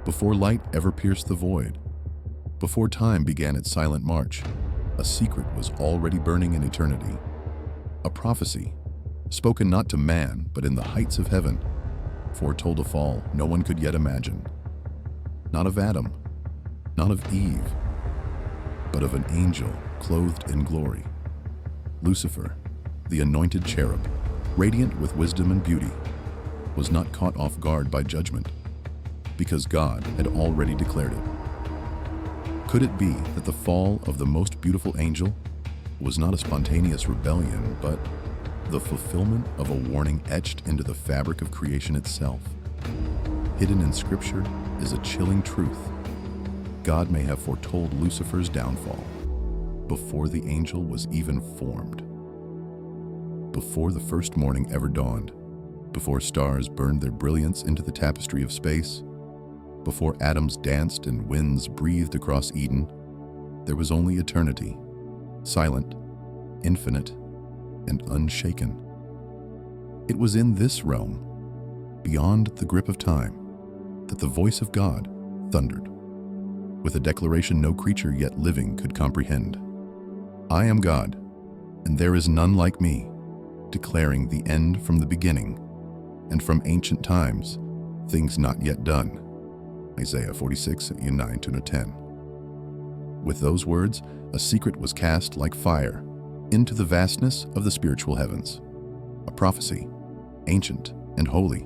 Before light ever pierced the void, before time began its silent march, a secret was already burning in eternity. A prophecy, spoken not to man, but in the heights of heaven, foretold a fall no one could yet imagine. Not of Adam, not of Eve, but of an angel clothed in glory. Lucifer, the anointed cherub, radiant with wisdom and beauty, was not caught off guard by judgment, because God had already declared it. Could it be that the fall of the most beautiful angel was not a spontaneous rebellion, but the fulfillment of a warning etched into the fabric of creation itself? Hidden in Scripture is a chilling truth. God may have foretold Lucifer's downfall before the angel was even formed. Before the first morning ever dawned, before stars burned their brilliance into the tapestry of space, before atoms danced and winds breathed across Eden, there was only eternity, silent, infinite, and unshaken. It was in this realm, beyond the grip of time, that the voice of God thundered, with a declaration no creature yet living could comprehend. I am God, and there is none like me, declaring the end from the beginning, and from ancient times, things not yet done. Isaiah 46, 9-10. With those words, a secret was cast like fire into the vastness of the spiritual heavens. A prophecy, ancient and holy,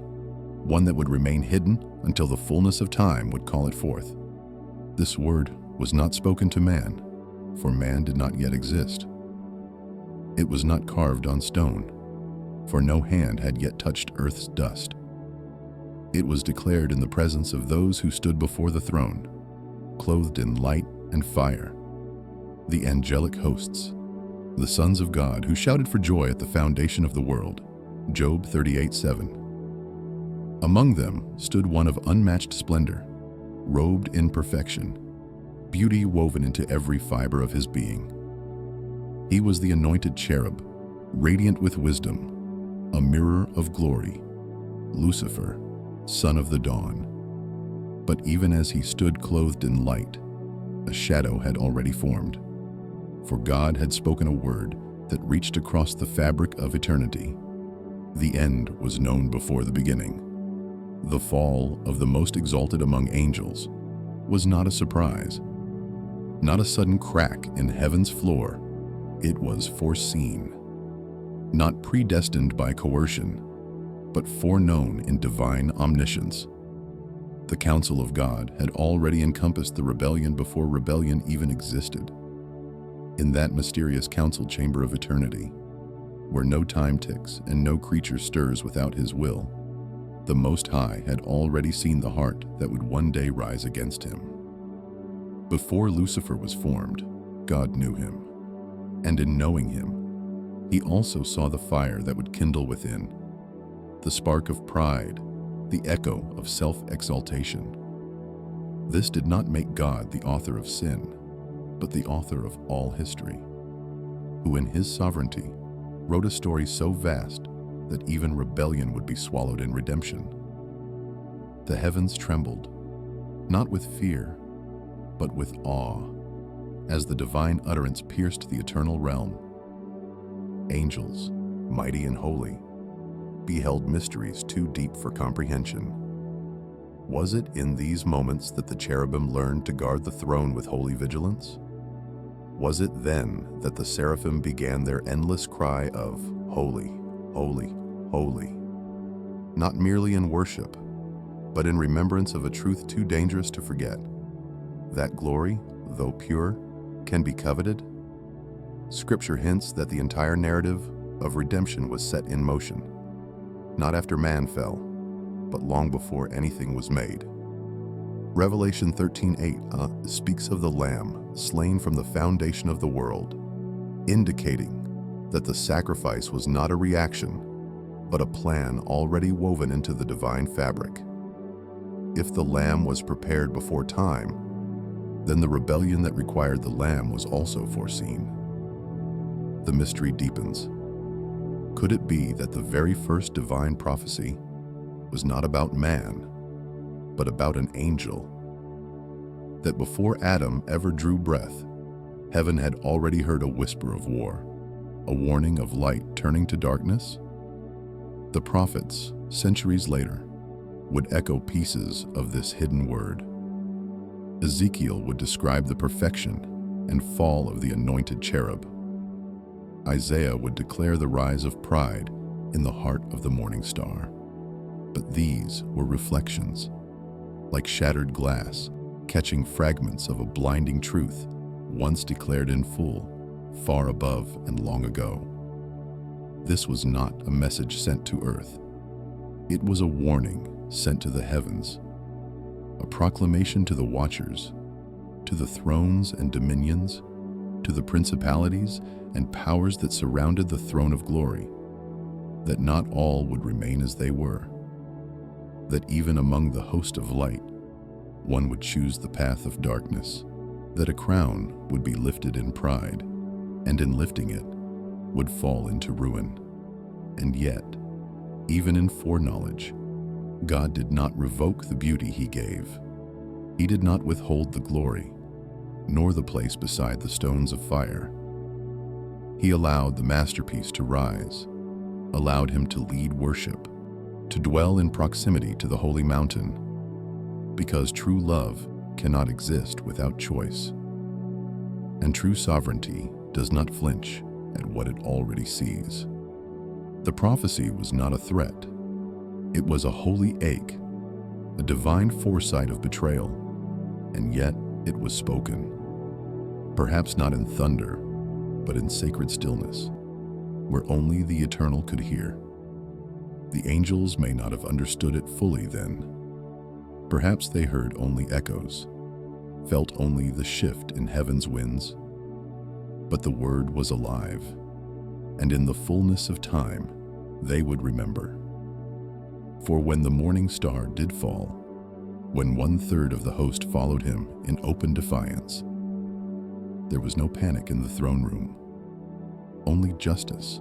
one that would remain hidden until the fullness of time would call it forth. This word was not spoken to man, for man did not yet exist. It was not carved on stone, for no hand had yet touched earth's dust. It was declared in the presence of those who stood before the throne, clothed in light and fire, the angelic hosts, the sons of God who shouted for joy at the foundation of the world. Job 38:7. Among them stood one of unmatched splendor, robed in perfection, beauty woven into every fiber of his being. He was the anointed cherub, radiant with wisdom, a mirror of glory, Lucifer, son of the dawn. But even as he stood clothed in light, a shadow had already formed, for God had spoken a word that reached across the fabric of eternity. The end was known before the beginning. The fall of the most exalted among angels was not a surprise, not a sudden crack in heaven's floor. It was foreseen, not predestined by coercion, but foreknown in divine omniscience. The counsel of God had already encompassed the rebellion before rebellion even existed. In that mysterious council chamber of eternity, where no time ticks and no creature stirs without his will, the Most High had already seen the heart that would one day rise against him. Before Lucifer was formed, God knew him, and in knowing him, he also saw the fire that would kindle within, the spark of pride, the echo of self-exaltation. This did not make God the author of sin, but the author of all history, who in his sovereignty wrote a story so vast that even rebellion would be swallowed in redemption. The heavens trembled, not with fear, but with awe, as the divine utterance pierced the eternal realm. Angels, mighty and holy, beheld mysteries too deep for comprehension. Was it in these moments that the cherubim learned to guard the throne with holy vigilance? Was it then that the seraphim began their endless cry of, "Holy, holy, holy," not merely in worship, but in remembrance of a truth too dangerous to forget, that glory, though pure, can be coveted? Scripture hints that the entire narrative of redemption was set in motion, not after man fell, but long before anything was made. Revelation 13:8 speaks of the Lamb slain from the foundation of the world, indicating that the sacrifice was not a reaction, but a plan already woven into the divine fabric. If the Lamb was prepared before time, then the rebellion that required the Lamb was also foreseen. The mystery deepens. Could it be that the very first divine prophecy was not about man, but about an angel. That before Adam ever drew breath, heaven had already heard a whisper of war, a warning of light turning to darkness. The prophets, centuries later, would echo pieces of this hidden word. Ezekiel would describe the perfection and fall of the anointed cherub. Isaiah would declare the rise of pride in the heart of the morning star. But these were reflections, like shattered glass, catching fragments of a blinding truth once declared in full, far above and long ago. This was not a message sent to earth. It was a warning sent to the heavens, a proclamation to the watchers, to the thrones and dominions, to the principalities and powers that surrounded the throne of glory, that not all would remain as they were, that even among the host of light, one would choose the path of darkness, that a crown would be lifted in pride, and in lifting it, would fall into ruin. And yet, even in foreknowledge, God did not revoke the beauty he gave. He did not withhold the glory, nor the place beside the stones of fire. He allowed the masterpiece to rise, allowed him to lead worship, to dwell in proximity to the holy mountain, because true love cannot exist without choice, and true sovereignty does not flinch at what it already sees. The prophecy was not a threat. It was a holy ache, a divine foresight of betrayal, and yet it was spoken. Perhaps not in thunder, but in sacred stillness, where only the eternal could hear. The angels may not have understood it fully then. Perhaps they heard only echoes, felt only the shift in heaven's winds. But the word was alive, and in the fullness of time, they would remember. For when the morning star did fall, when 1/3 of the host followed him in open defiance, there was no panic in the throne room, only justice,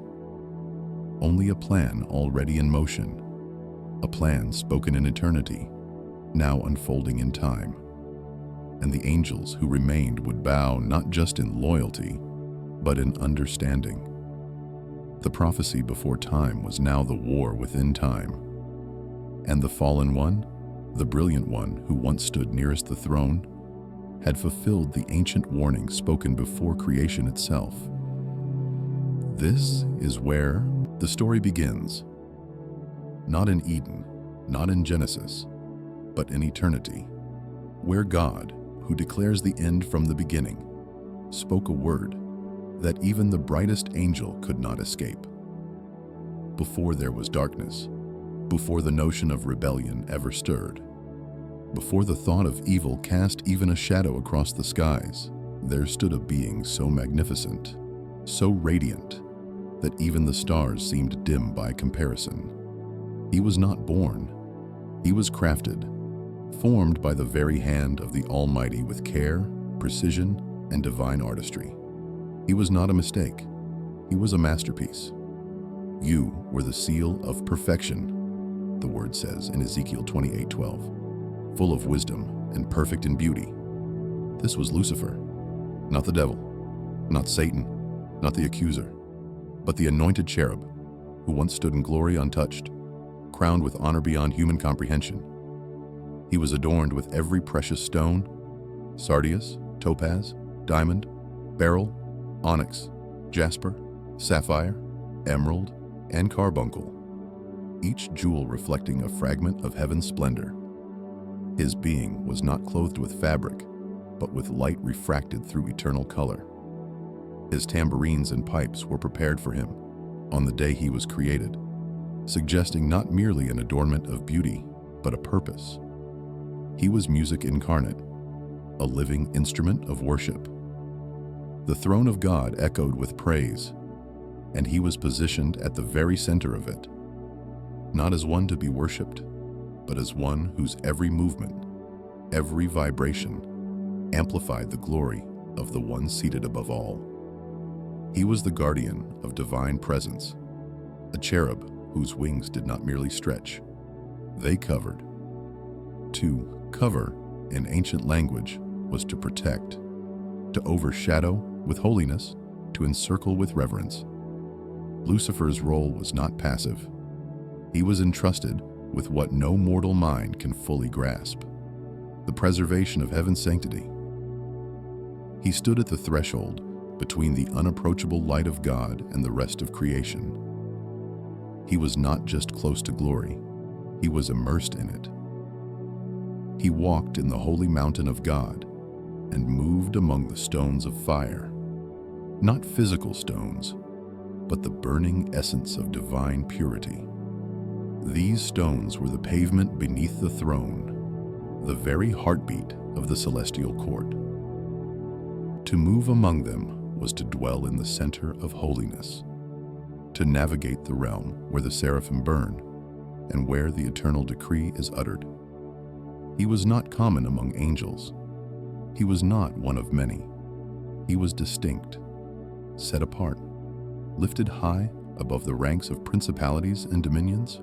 only a plan already in motion, a plan spoken in eternity, now unfolding in time. And the angels who remained would bow not just in loyalty, but in understanding. The prophecy before time was now the war within time. And the fallen one, the brilliant one who once stood nearest the throne, had fulfilled the ancient warning spoken before creation itself. This is where the story begins. Not in Eden, not in Genesis, but in eternity, where God, who declares the end from the beginning, spoke a word that even the brightest angel could not escape. Before there was darkness, before the notion of rebellion ever stirred, before the thought of evil cast even a shadow across the skies, there stood a being so magnificent, so radiant, that even the stars seemed dim by comparison. He was not born. He was crafted, formed by the very hand of the Almighty with care, precision, and divine artistry. He was not a mistake. He was a masterpiece. You were the seal of perfection, the word says in Ezekiel 28:12, full of wisdom and perfect in beauty. This was Lucifer, not the devil, not Satan, not the accuser, but the anointed cherub who once stood in glory untouched, crowned with honor beyond human comprehension. He was adorned with every precious stone: sardius, topaz, diamond, beryl, onyx, jasper, sapphire, emerald, and carbuncle, each jewel reflecting a fragment of heaven's splendor. His being was not clothed with fabric, but with light refracted through eternal color. His tambourines and pipes were prepared for him on the day he was created, suggesting not merely an adornment of beauty, but a purpose. He was music incarnate, a living instrument of worship. The throne of God echoed with praise, and he was positioned at the very center of it, not as one to be worshipped, but as one whose every movement, every vibration, amplified the glory of the one seated above all. He was the guardian of divine presence, a cherub whose wings did not merely stretch, they covered. To cover, in ancient language, was to protect, to overshadow with holiness, to encircle with reverence. Lucifer's role was not passive. He was entrusted with what no mortal mind can fully grasp: the preservation of heaven's sanctity. He stood at the threshold between the unapproachable light of God and the rest of creation. He was not just close to glory, he was immersed in it. He walked in the holy mountain of God and moved among the stones of fire, not physical stones, but the burning essence of divine purity. These stones were the pavement beneath the throne, the very heartbeat of the celestial court. To move among them was to dwell in the center of holiness, to navigate the realm where the seraphim burn and where the eternal decree is uttered. He was not common among angels. He was not one of many. He was distinct, set apart, lifted high above the ranks of principalities and dominions.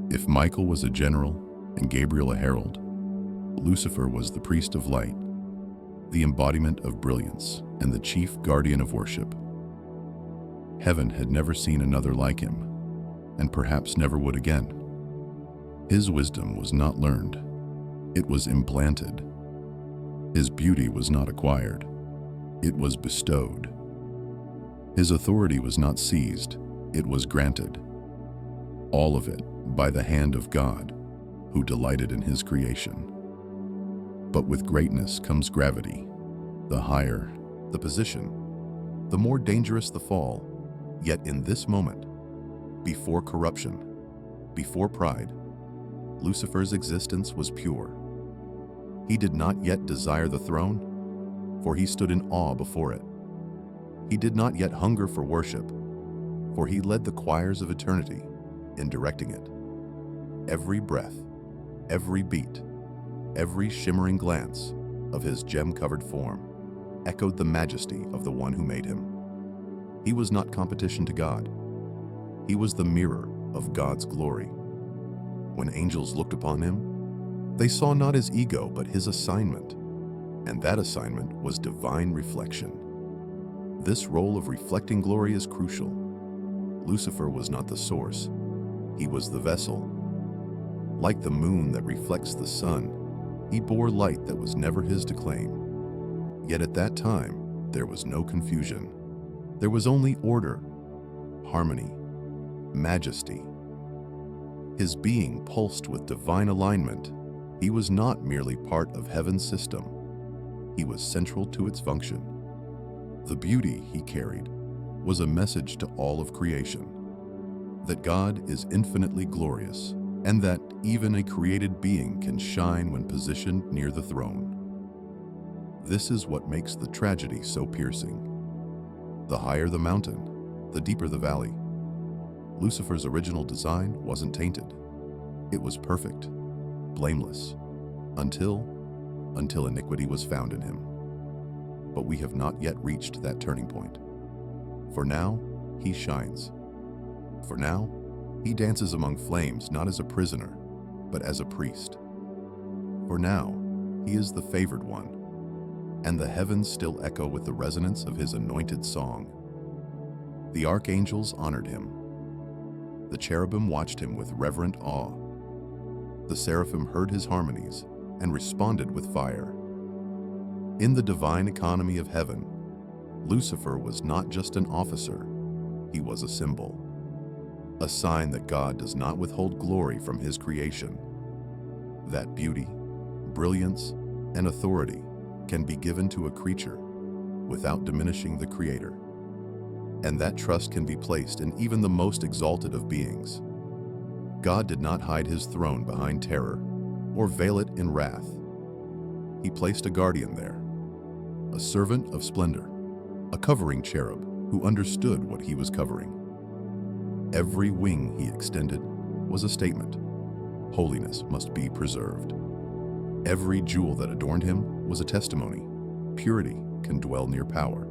If Michael was a general and Gabriel a herald, Lucifer was the priest of light, the embodiment of brilliance and the chief guardian of worship. Heaven had never seen another like him, and perhaps never would again. His wisdom was not learned, it was implanted. His beauty was not acquired, it was bestowed. His authority was not seized, it was granted. All of it by the hand of God, who delighted in his creation. But with greatness comes gravity. The higher the position, the more dangerous the fall. Yet in this moment, before corruption, before pride, Lucifer's existence was pure. He did not yet desire the throne, for he stood in awe before it. He did not yet hunger for worship, for he led the choirs of eternity in directing it. Every breath, every beat, every shimmering glance of his gem-covered form echoed the majesty of the one who made him. He was not competition to God. He was the mirror of God's glory. When angels looked upon him, they saw not his ego but his assignment, and that assignment was divine reflection. This role of reflecting glory is crucial. Lucifer was not the source, he was the vessel. Like the moon that reflects the sun, he bore light that was never his to claim. Yet at that time, there was no confusion. There was only order, harmony, majesty. His being pulsed with divine alignment. He was not merely part of heaven's system. He was central to its function. The beauty he carried was a message to all of creation, that God is infinitely glorious, and that even a created being can shine when positioned near the throne. This is what makes the tragedy so piercing. The higher the mountain, the deeper the valley. Lucifer's original design wasn't tainted. It was perfect, blameless, until iniquity was found in him. But we have not yet reached that turning point. For now, he shines. For now, he dances among flames not as a prisoner, but as a priest. For now, he is the favored one, and the heavens still echo with the resonance of his anointed song. The archangels honored him. The cherubim watched him with reverent awe. The seraphim heard his harmonies and responded with fire. In the divine economy of heaven, Lucifer was not just an officer, he was a symbol, a sign that God does not withhold glory from his creation, that beauty, brilliance, and authority can be given to a creature without diminishing the Creator, and that trust can be placed in even the most exalted of beings. God did not hide his throne behind terror or veil it in wrath. He placed a guardian there, a servant of splendor, a covering cherub who understood what he was covering. Every wing he extended was a statement. Holiness must be preserved. Every jewel that adorned him was a testimony. Purity can dwell near power.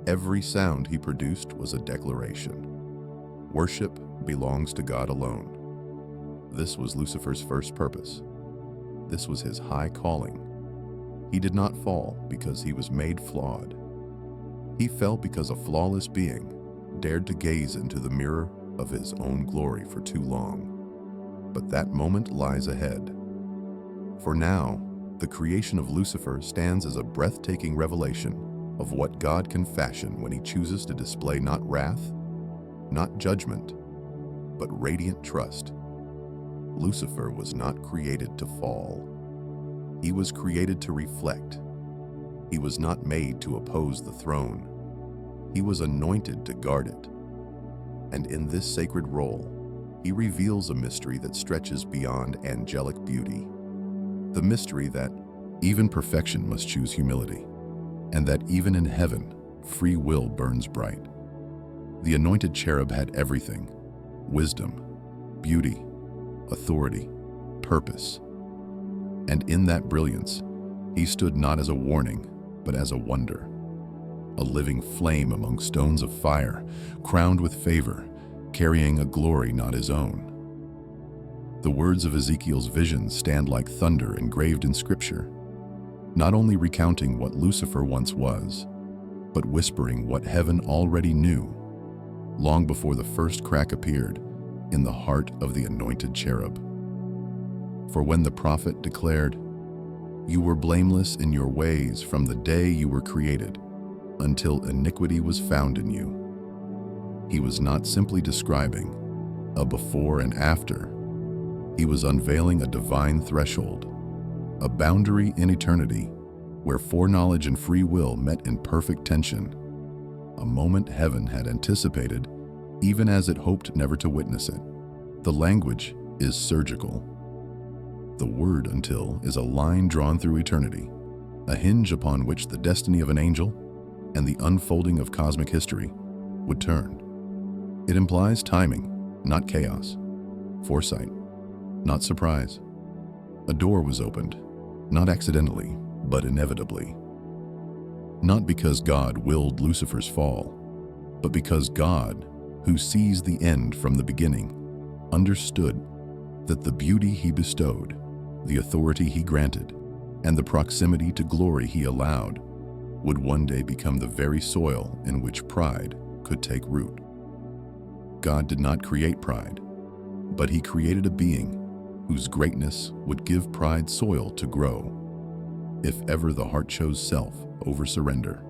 Every sound he produced was a declaration. Worship belongs to God alone. This was Lucifer's first purpose. This was his high calling. He did not fall because he was made flawed. He fell because a flawless being dared to gaze into the mirror of his own glory for too long. But that moment lies ahead. For now, the creation of Lucifer stands as a breathtaking revelation of what God can fashion when he chooses to display not wrath, not judgment, but radiant trust. Lucifer was not created to fall. He was created to reflect. He was not made to oppose the throne. He was anointed to guard it. And in this sacred role, he reveals a mystery that stretches beyond angelic beauty. The mystery that even perfection must choose humility, and that even in heaven, free will burns bright. The anointed cherub had everything: wisdom, beauty, authority, purpose. And in that brilliance, he stood not as a warning, but as a wonder. A living flame among stones of fire, crowned with favor, carrying a glory not his own. The words of Ezekiel's vision stand like thunder engraved in Scripture, not only recounting what Lucifer once was, but whispering what heaven already knew, long before the first crack appeared in the heart of the anointed cherub. For when the prophet declared, "You were blameless in your ways from the day you were created, until iniquity was found in you," he was not simply describing a before and after. He was unveiling a divine threshold, a boundary in eternity where foreknowledge and free will met in perfect tension, a moment heaven had anticipated even as it hoped never to witness it. The language is surgical. The word "until" is a line drawn through eternity, a hinge upon which the destiny of an angel and the unfolding of cosmic history would turn. It implies timing, not chaos; foresight, not surprise. A door was opened, not accidentally, but inevitably. Not because God willed Lucifer's fall, but because God, who sees the end from the beginning, understood that the beauty he bestowed, the authority he granted, and the proximity to glory he allowed would one day become the very soil in which pride could take root. God did not create pride, but he created a being whose greatness would give pride soil to grow, if ever the heart chose self over surrender.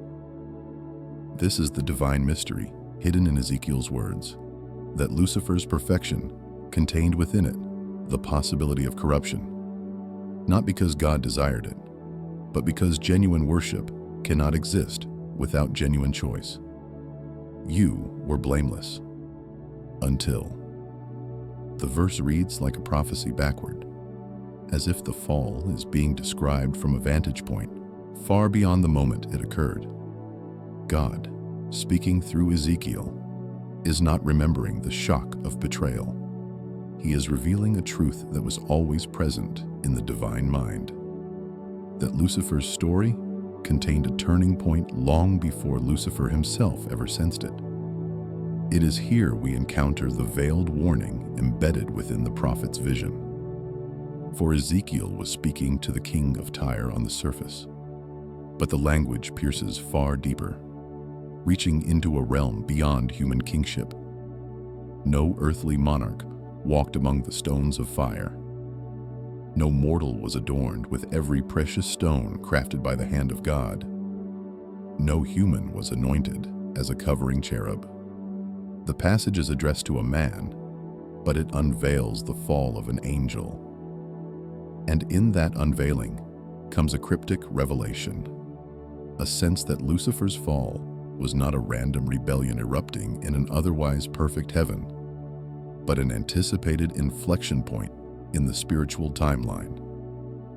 This is the divine mystery hidden in Ezekiel's words, that Lucifer's perfection contained within it the possibility of corruption, not because God desired it, but because genuine worship cannot exist without genuine choice. You were blameless until. The verse reads like a prophecy backward, as if the fall is being described from a vantage point far beyond the moment it occurred. God, speaking through Ezekiel, is not remembering the shock of betrayal. He is revealing a truth that was always present in the divine mind, that Lucifer's story contained a turning point long before Lucifer himself ever sensed it. It is here we encounter the veiled warning embedded within the prophet's vision. For Ezekiel was speaking to the king of Tyre on the surface, but the language pierces far deeper, reaching into a realm beyond human kingship. No earthly monarch walked among the stones of fire. No mortal was adorned with every precious stone crafted by the hand of God. No human was anointed as a covering cherub. The passage is addressed to a man, but it unveils the fall of an angel. And in that unveiling comes a cryptic revelation, a sense that Lucifer's fall was not a random rebellion erupting in an otherwise perfect heaven, but an anticipated inflection point in the spiritual timeline,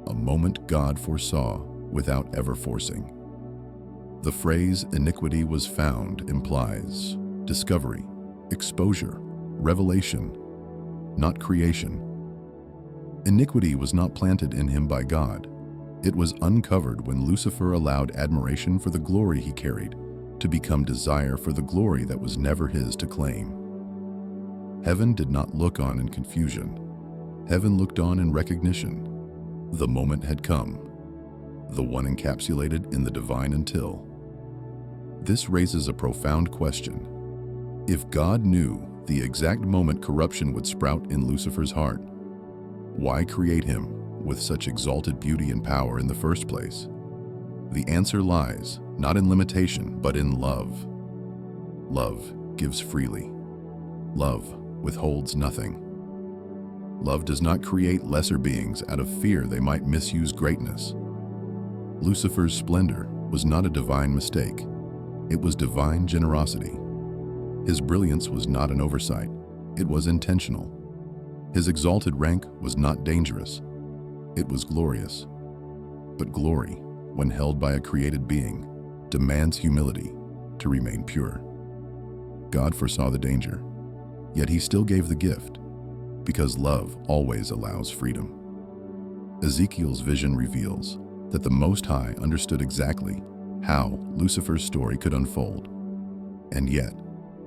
a moment God foresaw without ever forcing. The phrase "iniquity was found" implies discovery, exposure, revelation, not creation. Iniquity was not planted in him by God. It was uncovered when Lucifer allowed admiration for the glory he carried to become desire for the glory that was never his to claim. Heaven did not look on in confusion. Heaven looked on in recognition. The moment had come, the one encapsulated in the divine until. This raises a profound question. If God knew the exact moment corruption would sprout in Lucifer's heart, why create him with such exalted beauty and power in the first place? The answer lies not in limitation, but in love. Love gives freely. Love withholds nothing. Love does not create lesser beings out of fear they might misuse greatness. Lucifer's splendor was not a divine mistake. It was divine generosity. His brilliance was not an oversight. It was intentional. His exalted rank was not dangerous. It was glorious. But glory, when held by a created being, demands humility to remain pure. God foresaw the danger, yet he still gave the gift, because love always allows freedom. Ezekiel's vision reveals that the Most High understood exactly how Lucifer's story could unfold, and yet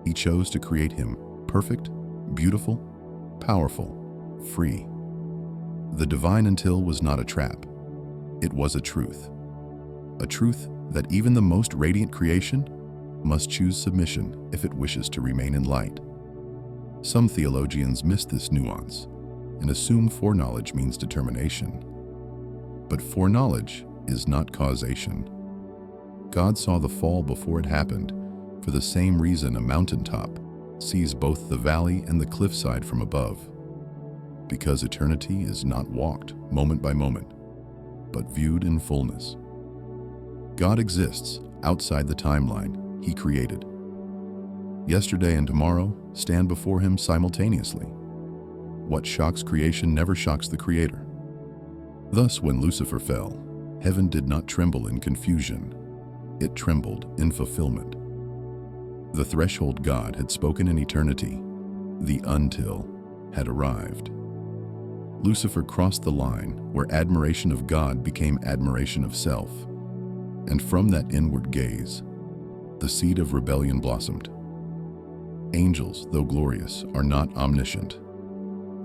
he chose to create him perfect, beautiful, powerful, free. The divine until was not a trap. It was a truth that even the most radiant creation must choose submission if it wishes to remain in light. Some theologians miss this nuance and assume foreknowledge means determination. But foreknowledge is not causation. God saw the fall before it happened, for the same reason a mountaintop sees both the valley and the cliffside from above. Because eternity is not walked moment by moment, but viewed in fullness. God exists outside the timeline he created. Yesterday and tomorrow stand before him simultaneously. What shocks creation never shocks the Creator. Thus, when Lucifer fell, heaven did not tremble in confusion. It trembled in fulfillment. The threshold God had spoken in eternity, the until, had arrived. Lucifer crossed the line where admiration of God became admiration of self, and from that inward gaze, the seed of rebellion blossomed. Angels, though glorious, are not omniscient.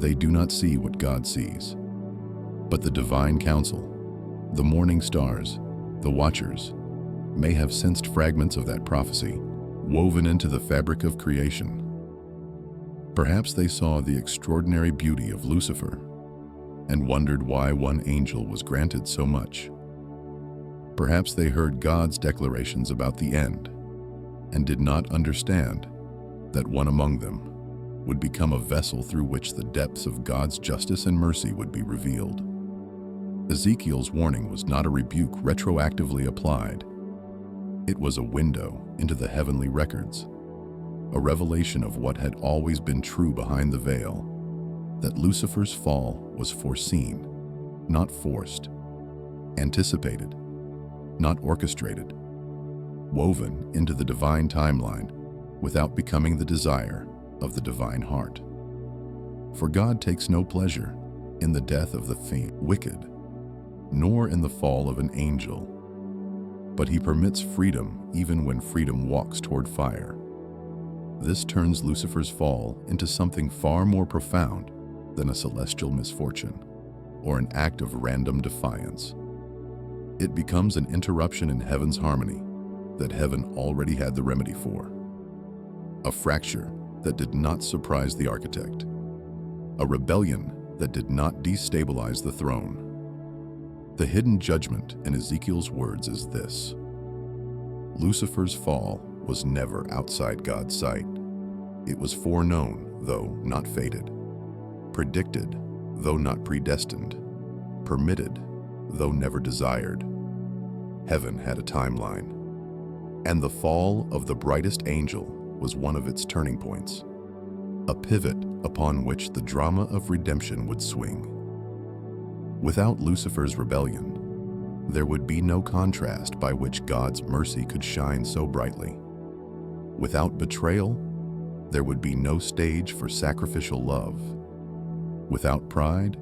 They do not see what God sees. But the divine council, the morning stars, the watchers, may have sensed fragments of that prophecy woven into the fabric of creation. Perhaps they saw the extraordinary beauty of Lucifer and wondered why one angel was granted so much. Perhaps they heard God's declarations about the end and did not understand that one among them would become a vessel through which the depths of God's justice and mercy would be revealed. Ezekiel's warning was not a rebuke retroactively applied. It was a window into the heavenly records, a revelation of what had always been true behind the veil, that Lucifer's fall was foreseen, not forced, anticipated, not orchestrated, woven into the divine timeline without becoming the desire of the divine heart. For God takes no pleasure in the death of the wicked, nor in the fall of an angel, but he permits freedom even when freedom walks toward fire. This turns Lucifer's fall into something far more profound than a celestial misfortune or an act of random defiance. It becomes an interruption in heaven's harmony that heaven already had the remedy for. A fracture that did not surprise the architect. A rebellion that did not destabilize the throne. The hidden judgment in Ezekiel's words is this: Lucifer's fall was never outside God's sight. It was foreknown, though not fated. Predicted, though not predestined. Permitted, though never desired. Heaven had a timeline, and the fall of the brightest angel was one of its turning points, a pivot upon which the drama of redemption would swing. Without Lucifer's rebellion, there would be no contrast by which God's mercy could shine so brightly. Without betrayal, there would be no stage for sacrificial love. Without pride,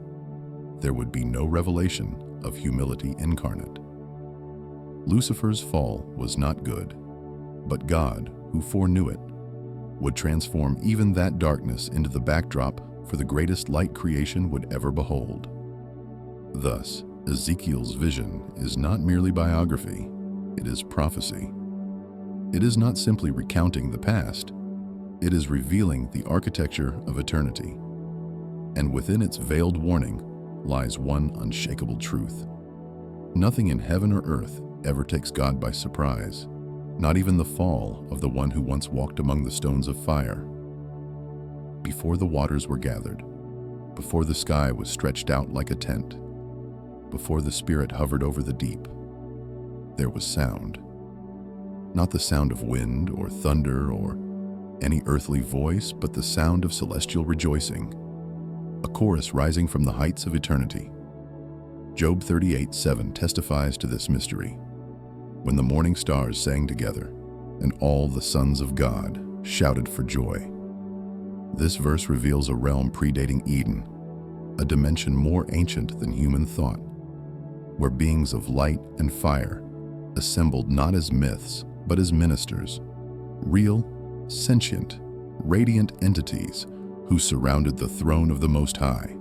there would be no revelation of humility incarnate. Lucifer's fall was not good, but God, who foreknew it, would transform even that darkness into the backdrop for the greatest light creation would ever behold. Thus, Ezekiel's vision is not merely biography, it is prophecy. It is not simply recounting the past, it is revealing the architecture of eternity. And within its veiled warning lies one unshakable truth. Nothing in heaven or earth ever takes God by surprise, not even the fall of the one who once walked among the stones of fire. Before the waters were gathered, before the sky was stretched out like a tent, before the Spirit hovered over the deep, there was sound. Not the sound of wind or thunder or any earthly voice, but the sound of celestial rejoicing, a chorus rising from the heights of eternity. Job 38:7 testifies to this mystery. When the morning stars sang together, and all the sons of God shouted for joy. This verse reveals a realm predating Eden, a dimension more ancient than human thought, where beings of light and fire assembled not as myths, but as ministers, real, sentient, radiant entities who surrounded the throne of the Most High.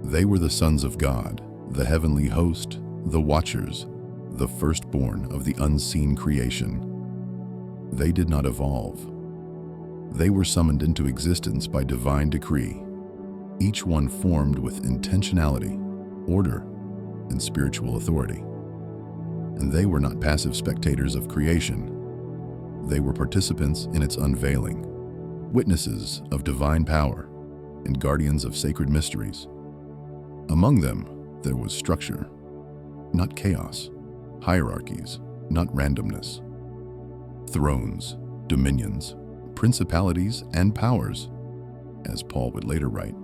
They were the sons of God, the heavenly host, the watchers, the firstborn of the unseen creation. They did not evolve. They were summoned into existence by divine decree, each one formed with intentionality, order, and spiritual authority. And they were not passive spectators of creation. They were participants in its unveiling, witnesses of divine power, and guardians of sacred mysteries. Among them, there was structure, not chaos, hierarchies, not randomness. Thrones, dominions, principalities, and powers, as Paul would later write,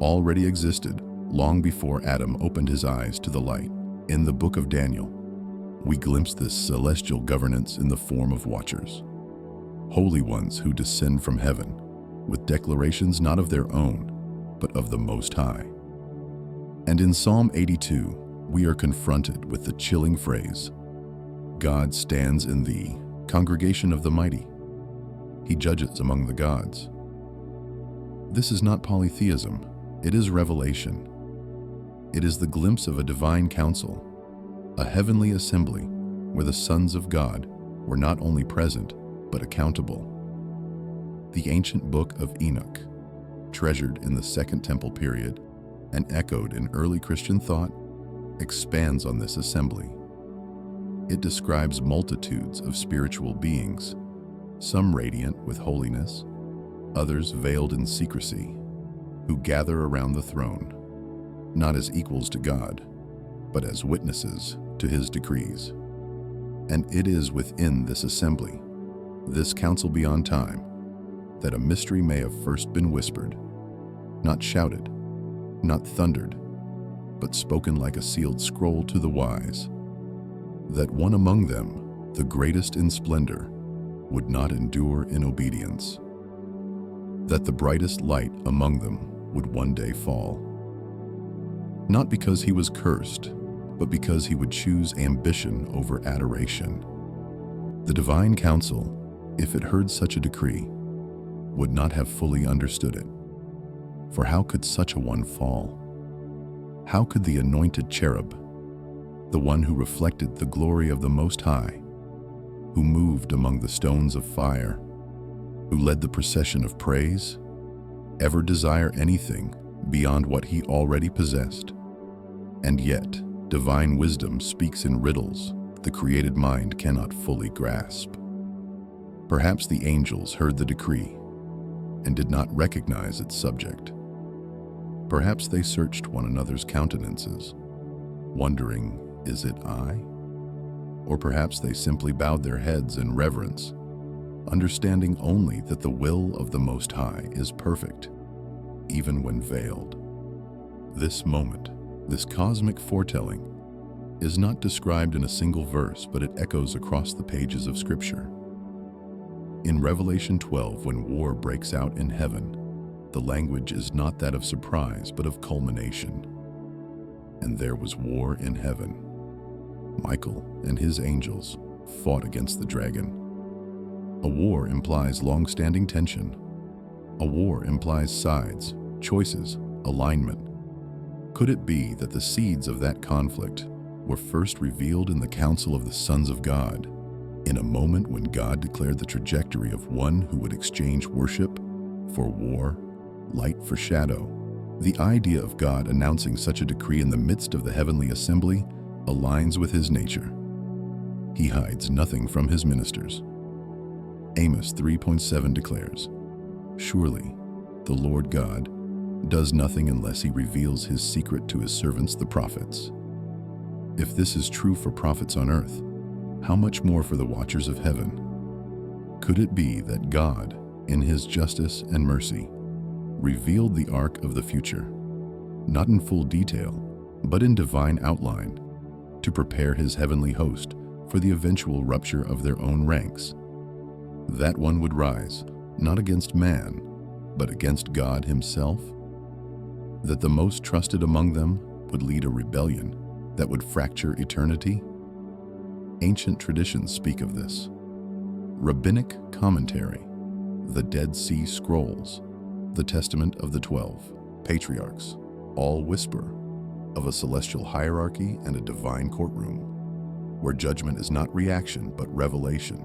already existed long before Adam opened his eyes to the light. In the book of Daniel, we glimpse this celestial governance in the form of watchers, holy ones who descend from heaven with declarations not of their own, but of the Most High. And in Psalm 82, we are confronted with the chilling phrase, God stands in the congregation of the mighty. He judges among the gods. This is not polytheism, it is revelation. It is the glimpse of a divine council, a heavenly assembly where the sons of God were not only present, but accountable. The ancient book of Enoch, treasured in the Second Temple period and echoed in early Christian thought, expands on this assembly. It describes multitudes of spiritual beings, some radiant with holiness, others veiled in secrecy, who gather around the throne, not as equals to God, but as witnesses to his decrees. And it is within this assembly, this council beyond time, that a mystery may have first been whispered, not shouted, not thundered, but spoken like a sealed scroll to the wise, that one among them, the greatest in splendor, would not endure in obedience, that the brightest light among them would one day fall, not because he was cursed, but because he would choose ambition over adoration. The divine council, if it heard such a decree, would not have fully understood it. For how could such a one fall? How could the anointed cherub, the one who reflected the glory of the Most High, who moved among the stones of fire, who led the procession of praise, ever desire anything beyond what he already possessed? And yet, divine wisdom speaks in riddles the created mind cannot fully grasp. Perhaps the angels heard the decree and did not recognize its subject. Perhaps they searched one another's countenances, wondering, is it I? Or perhaps they simply bowed their heads in reverence, understanding only that the will of the Most High is perfect, even when veiled. This moment, this cosmic foretelling, is not described in a single verse, but it echoes across the pages of Scripture. In Revelation 12, when war breaks out in heaven, the language is not that of surprise, but of culmination. And there was war in heaven. Michael and his angels fought against the dragon. A war implies long-standing tension. A war implies sides, choices, alignment. Could it be that the seeds of that conflict were first revealed in the council of the sons of God, in a moment when God declared the trajectory of one who would exchange worship for war, light for shadow? The idea of God announcing such a decree in the midst of the heavenly assembly aligns with his nature. He hides nothing from his ministers. Amos 3:7 declares, "Surely the Lord God does nothing unless he reveals his secret to his servants the prophets." If this is true for prophets on earth, how much more for the watchers of heaven? Could it be that God, in his justice and mercy, revealed the arc of the future, not in full detail, but in divine outline, to prepare his heavenly host for the eventual rupture of their own ranks? That one would rise, not against man, but against God himself? That the most trusted among them would lead a rebellion that would fracture eternity? Ancient traditions speak of this. Rabbinic commentary, the Dead Sea Scrolls, the Testament of the 12 Patriarchs, all whisper of a celestial hierarchy and a divine courtroom, where judgment is not reaction but revelation,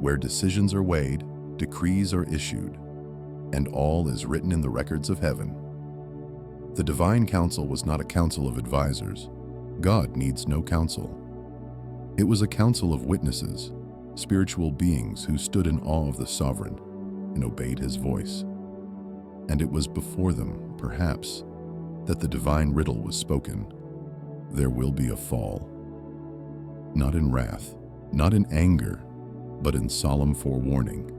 where decisions are weighed, decrees are issued, and all is written in the records of heaven. The divine council was not a council of advisors. God needs no counsel. It was a council of witnesses, spiritual beings who stood in awe of the sovereign and obeyed his voice. And it was before them, perhaps, that the divine riddle was spoken. There will be a fall. Not in wrath, not in anger, but in solemn forewarning.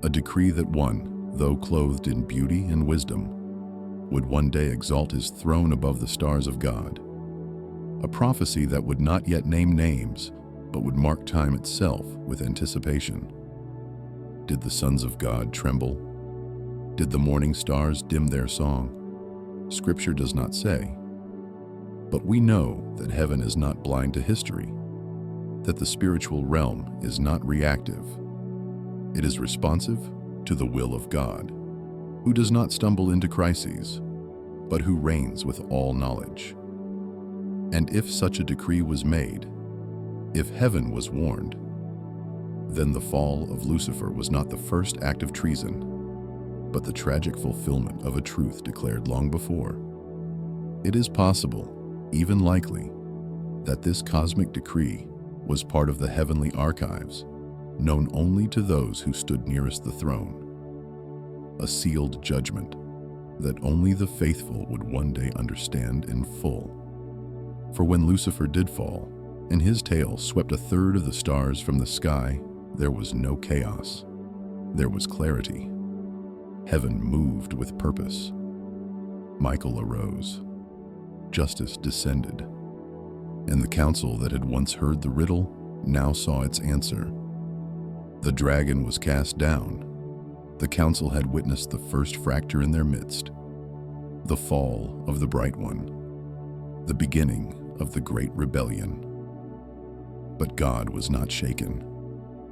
A decree that one, though clothed in beauty and wisdom, would one day exalt his throne above the stars of God. A prophecy that would not yet name names, but would mark time itself with anticipation. Did the sons of God tremble? Did the morning stars dim their song? Scripture does not say. But we know that heaven is not blind to history, that the spiritual realm is not reactive. It is responsive to the will of God, who does not stumble into crises, but who reigns with all knowledge. And if such a decree was made, if heaven was warned, then the fall of Lucifer was not the first act of treason, but the tragic fulfillment of a truth declared long before. It is possible, even likely, that this cosmic decree was part of the heavenly archives, known only to those who stood nearest the throne. A sealed judgment that only the faithful would one day understand in full. For when Lucifer did fall, and his tail swept a third of the stars from the sky, there was no chaos. There was clarity. Heaven moved with purpose. Michael arose. Justice descended. And the council that had once heard the riddle now saw its answer. The dragon was cast down. The council had witnessed the first fracture in their midst, the fall of the Bright One, the beginning of the great rebellion. But God was not shaken,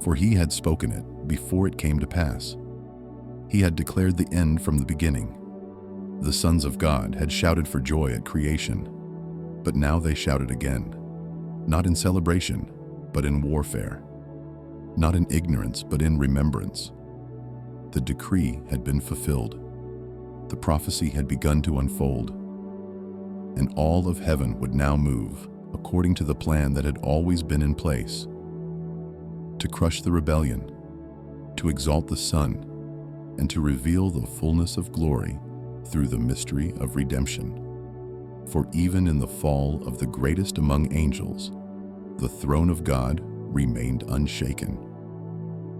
for he had spoken it before it came to pass. He had declared the end from the beginning. The sons of God had shouted for joy at creation, but now they shouted again, not in celebration, but in warfare, not in ignorance, but in remembrance. The decree had been fulfilled. The prophecy had begun to unfold, and all of heaven would now move according to the plan that had always been in place, to crush the rebellion, to exalt the Son, and to reveal the fullness of glory through the mystery of redemption. For even in the fall of the greatest among angels, the throne of God remained unshaken,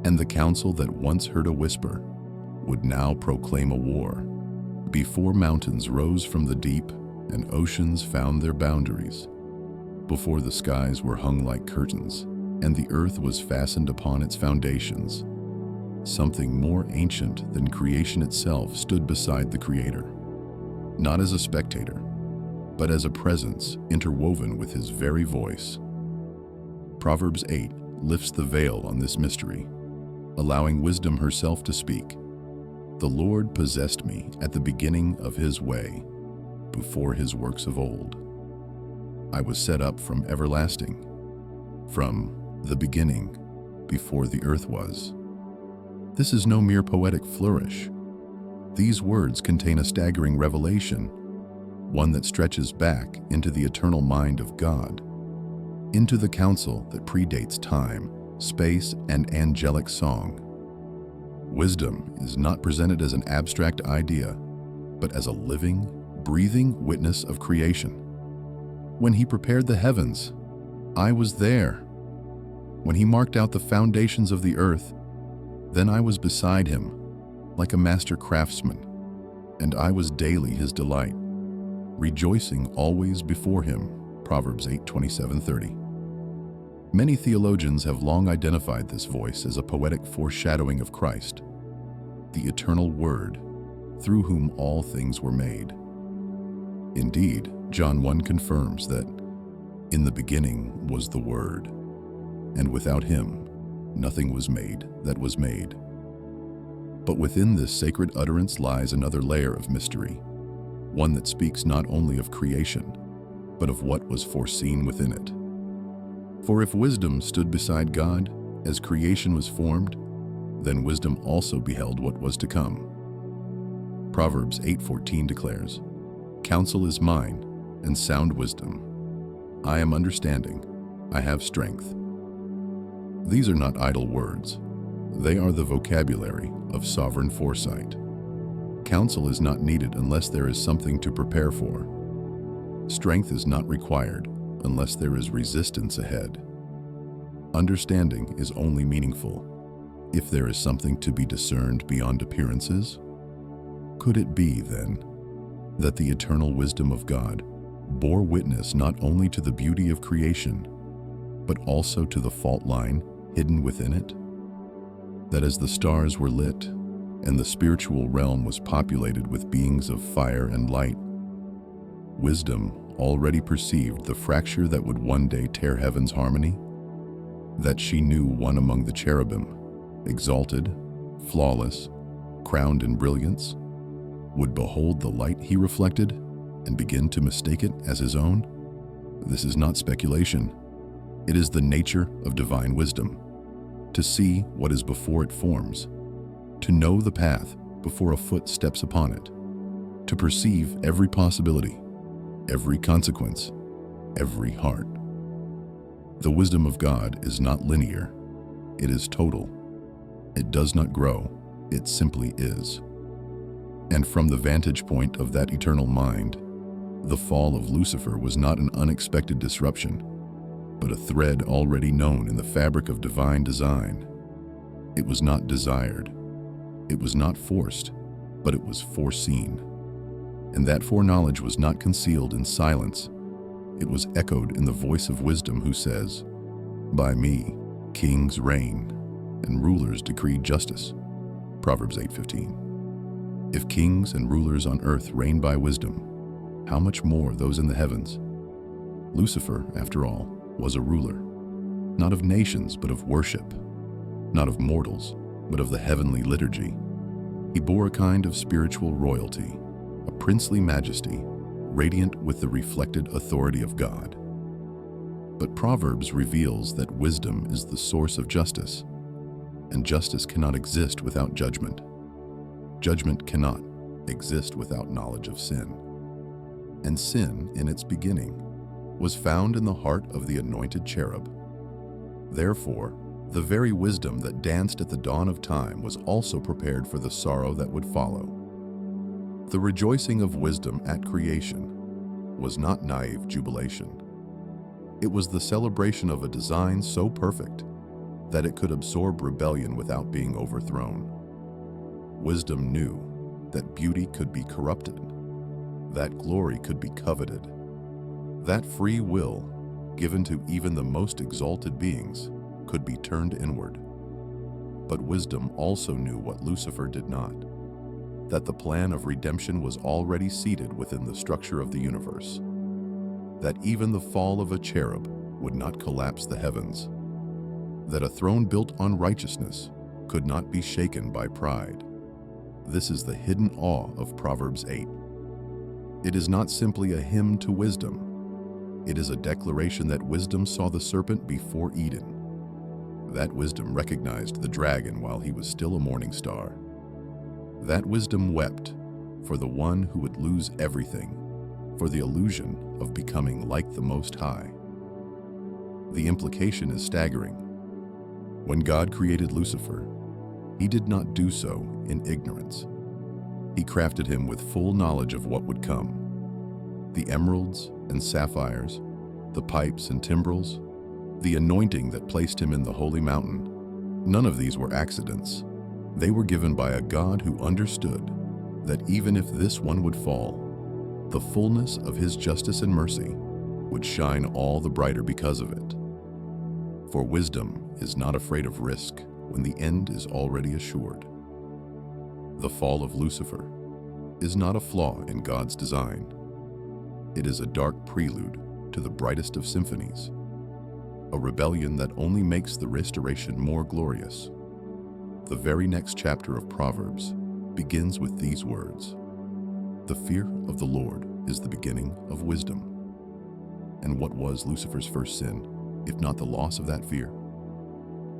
and the council that once heard a whisper would now proclaim a war. Before mountains rose from the deep and oceans found their boundaries, before the skies were hung like curtains and the earth was fastened upon its foundations, something more ancient than creation itself stood beside the Creator, not as a spectator, but as a presence interwoven with his very voice. Proverbs 8 lifts the veil on this mystery, allowing wisdom herself to speak. The Lord possessed me at the beginning of his way. before his works of old. I was set up from everlasting, from the beginning, before the earth was. This is no mere poetic flourish. These words contain a staggering revelation, one that stretches back into the eternal mind of God, into the counsel that predates time, space, and angelic song. Wisdom is not presented as an abstract idea, but as a living, breathing witness of creation. When he prepared the heavens, I was there. When he marked out the foundations of the earth, then I was beside him, like a master craftsman, and I was daily his delight, rejoicing always before him. Proverbs 8:27-30. Many theologians have long identified this voice as a poetic foreshadowing of Christ, the eternal Word, through whom all things were made. Indeed, John 1 confirms that, "In the beginning was the Word, and without him nothing was made that was made." But within this sacred utterance lies another layer of mystery, one that speaks not only of creation, but of what was foreseen within it. For if wisdom stood beside God as creation was formed, then wisdom also beheld what was to come. Proverbs 8:14 declares, "Counsel is mine, and sound wisdom. I am understanding, I have strength." These are not idle words. They are the vocabulary of sovereign foresight. Counsel is not needed unless there is something to prepare for. Strength is not required unless there is resistance ahead. Understanding is only meaningful if there is something to be discerned beyond appearances. Could it be, then, that the eternal wisdom of God bore witness not only to the beauty of creation, but also to the fault line hidden within it? That as the stars were lit and the spiritual realm was populated with beings of fire and light, wisdom already perceived the fracture that would one day tear heaven's harmony? That she knew one among the cherubim, exalted, flawless, crowned in brilliance, would behold the light he reflected and begin to mistake it as his own? This is not speculation. It is the nature of divine wisdom, to see what is before it forms, to know the path before a foot steps upon it, to perceive every possibility, every consequence, every heart. The wisdom of God is not linear. It is total. It does not grow. It simply is. And from the vantage point of that eternal mind, the fall of Lucifer was not an unexpected disruption, but a thread already known in the fabric of divine design. It was not desired. It was not forced, but it was foreseen. And that foreknowledge was not concealed in silence. It was echoed in the voice of wisdom who says, "By me, kings reign, and rulers decree justice." Proverbs 8:15. If kings and rulers on earth reign by wisdom, how much more those in the heavens? Lucifer, after all, was a ruler, not of nations, but of worship, not of mortals, but of the heavenly liturgy. He bore a kind of spiritual royalty, a princely majesty, radiant with the reflected authority of God. But Proverbs reveals that wisdom is the source of justice, and justice cannot exist without judgment. Judgment cannot exist without knowledge of sin. And sin, in its beginning, was found in the heart of the anointed cherub. Therefore, the very wisdom that danced at the dawn of time was also prepared for the sorrow that would follow. The rejoicing of wisdom at creation was not naive jubilation. It was the celebration of a design so perfect that it could absorb rebellion without being overthrown. Wisdom knew that beauty could be corrupted, that glory could be coveted, that free will, given to even the most exalted beings, could be turned inward. But wisdom also knew what Lucifer did not, that the plan of redemption was already seated within the structure of the universe, that even the fall of a cherub would not collapse the heavens, that a throne built on righteousness could not be shaken by pride. This is the hidden awe of Proverbs 8. It is not simply a hymn to wisdom. It is a declaration that wisdom saw the serpent before Eden. That wisdom recognized the dragon while he was still a morning star. That wisdom wept for the one who would lose everything, for the illusion of becoming like the Most High. The implication is staggering. When God created Lucifer, he did not do so in ignorance. He crafted him with full knowledge of what would come. The emeralds and sapphires, the pipes and timbrels, the anointing that placed him in the holy mountain, none of these were accidents. They were given by a God who understood that even if this one would fall, the fullness of his justice and mercy would shine all the brighter because of it. For wisdom is not afraid of risk when the end is already assured. The fall of Lucifer is not a flaw in God's design. It is a dark prelude to the brightest of symphonies, a rebellion that only makes the restoration more glorious. The very next chapter of Proverbs begins with these words: "The fear of the Lord is the beginning of wisdom." And what was Lucifer's first sin, if not the loss of that fear?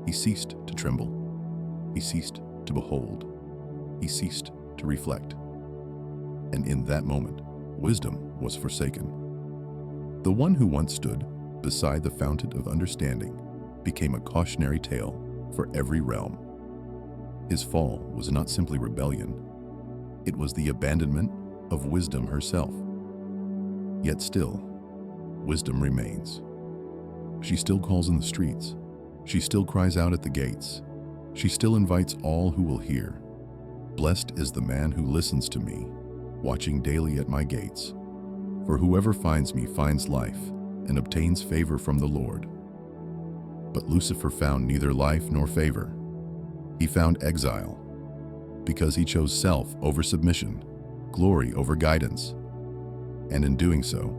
He ceased to tremble. He ceased to behold. He ceased to reflect. And in that moment, wisdom was forsaken. The one who once stood beside the fountain of understanding became a cautionary tale for every realm. His fall was not simply rebellion. It was the abandonment of wisdom herself. Yet still, wisdom remains. She still calls in the streets. She still cries out at the gates. She still invites all who will hear. "Blessed is the man who listens to me, watching daily at my gates. For whoever finds me finds life and obtains favor from the Lord." But Lucifer found neither life nor favor. He found exile, because he chose self over submission, glory over guidance. And in doing so,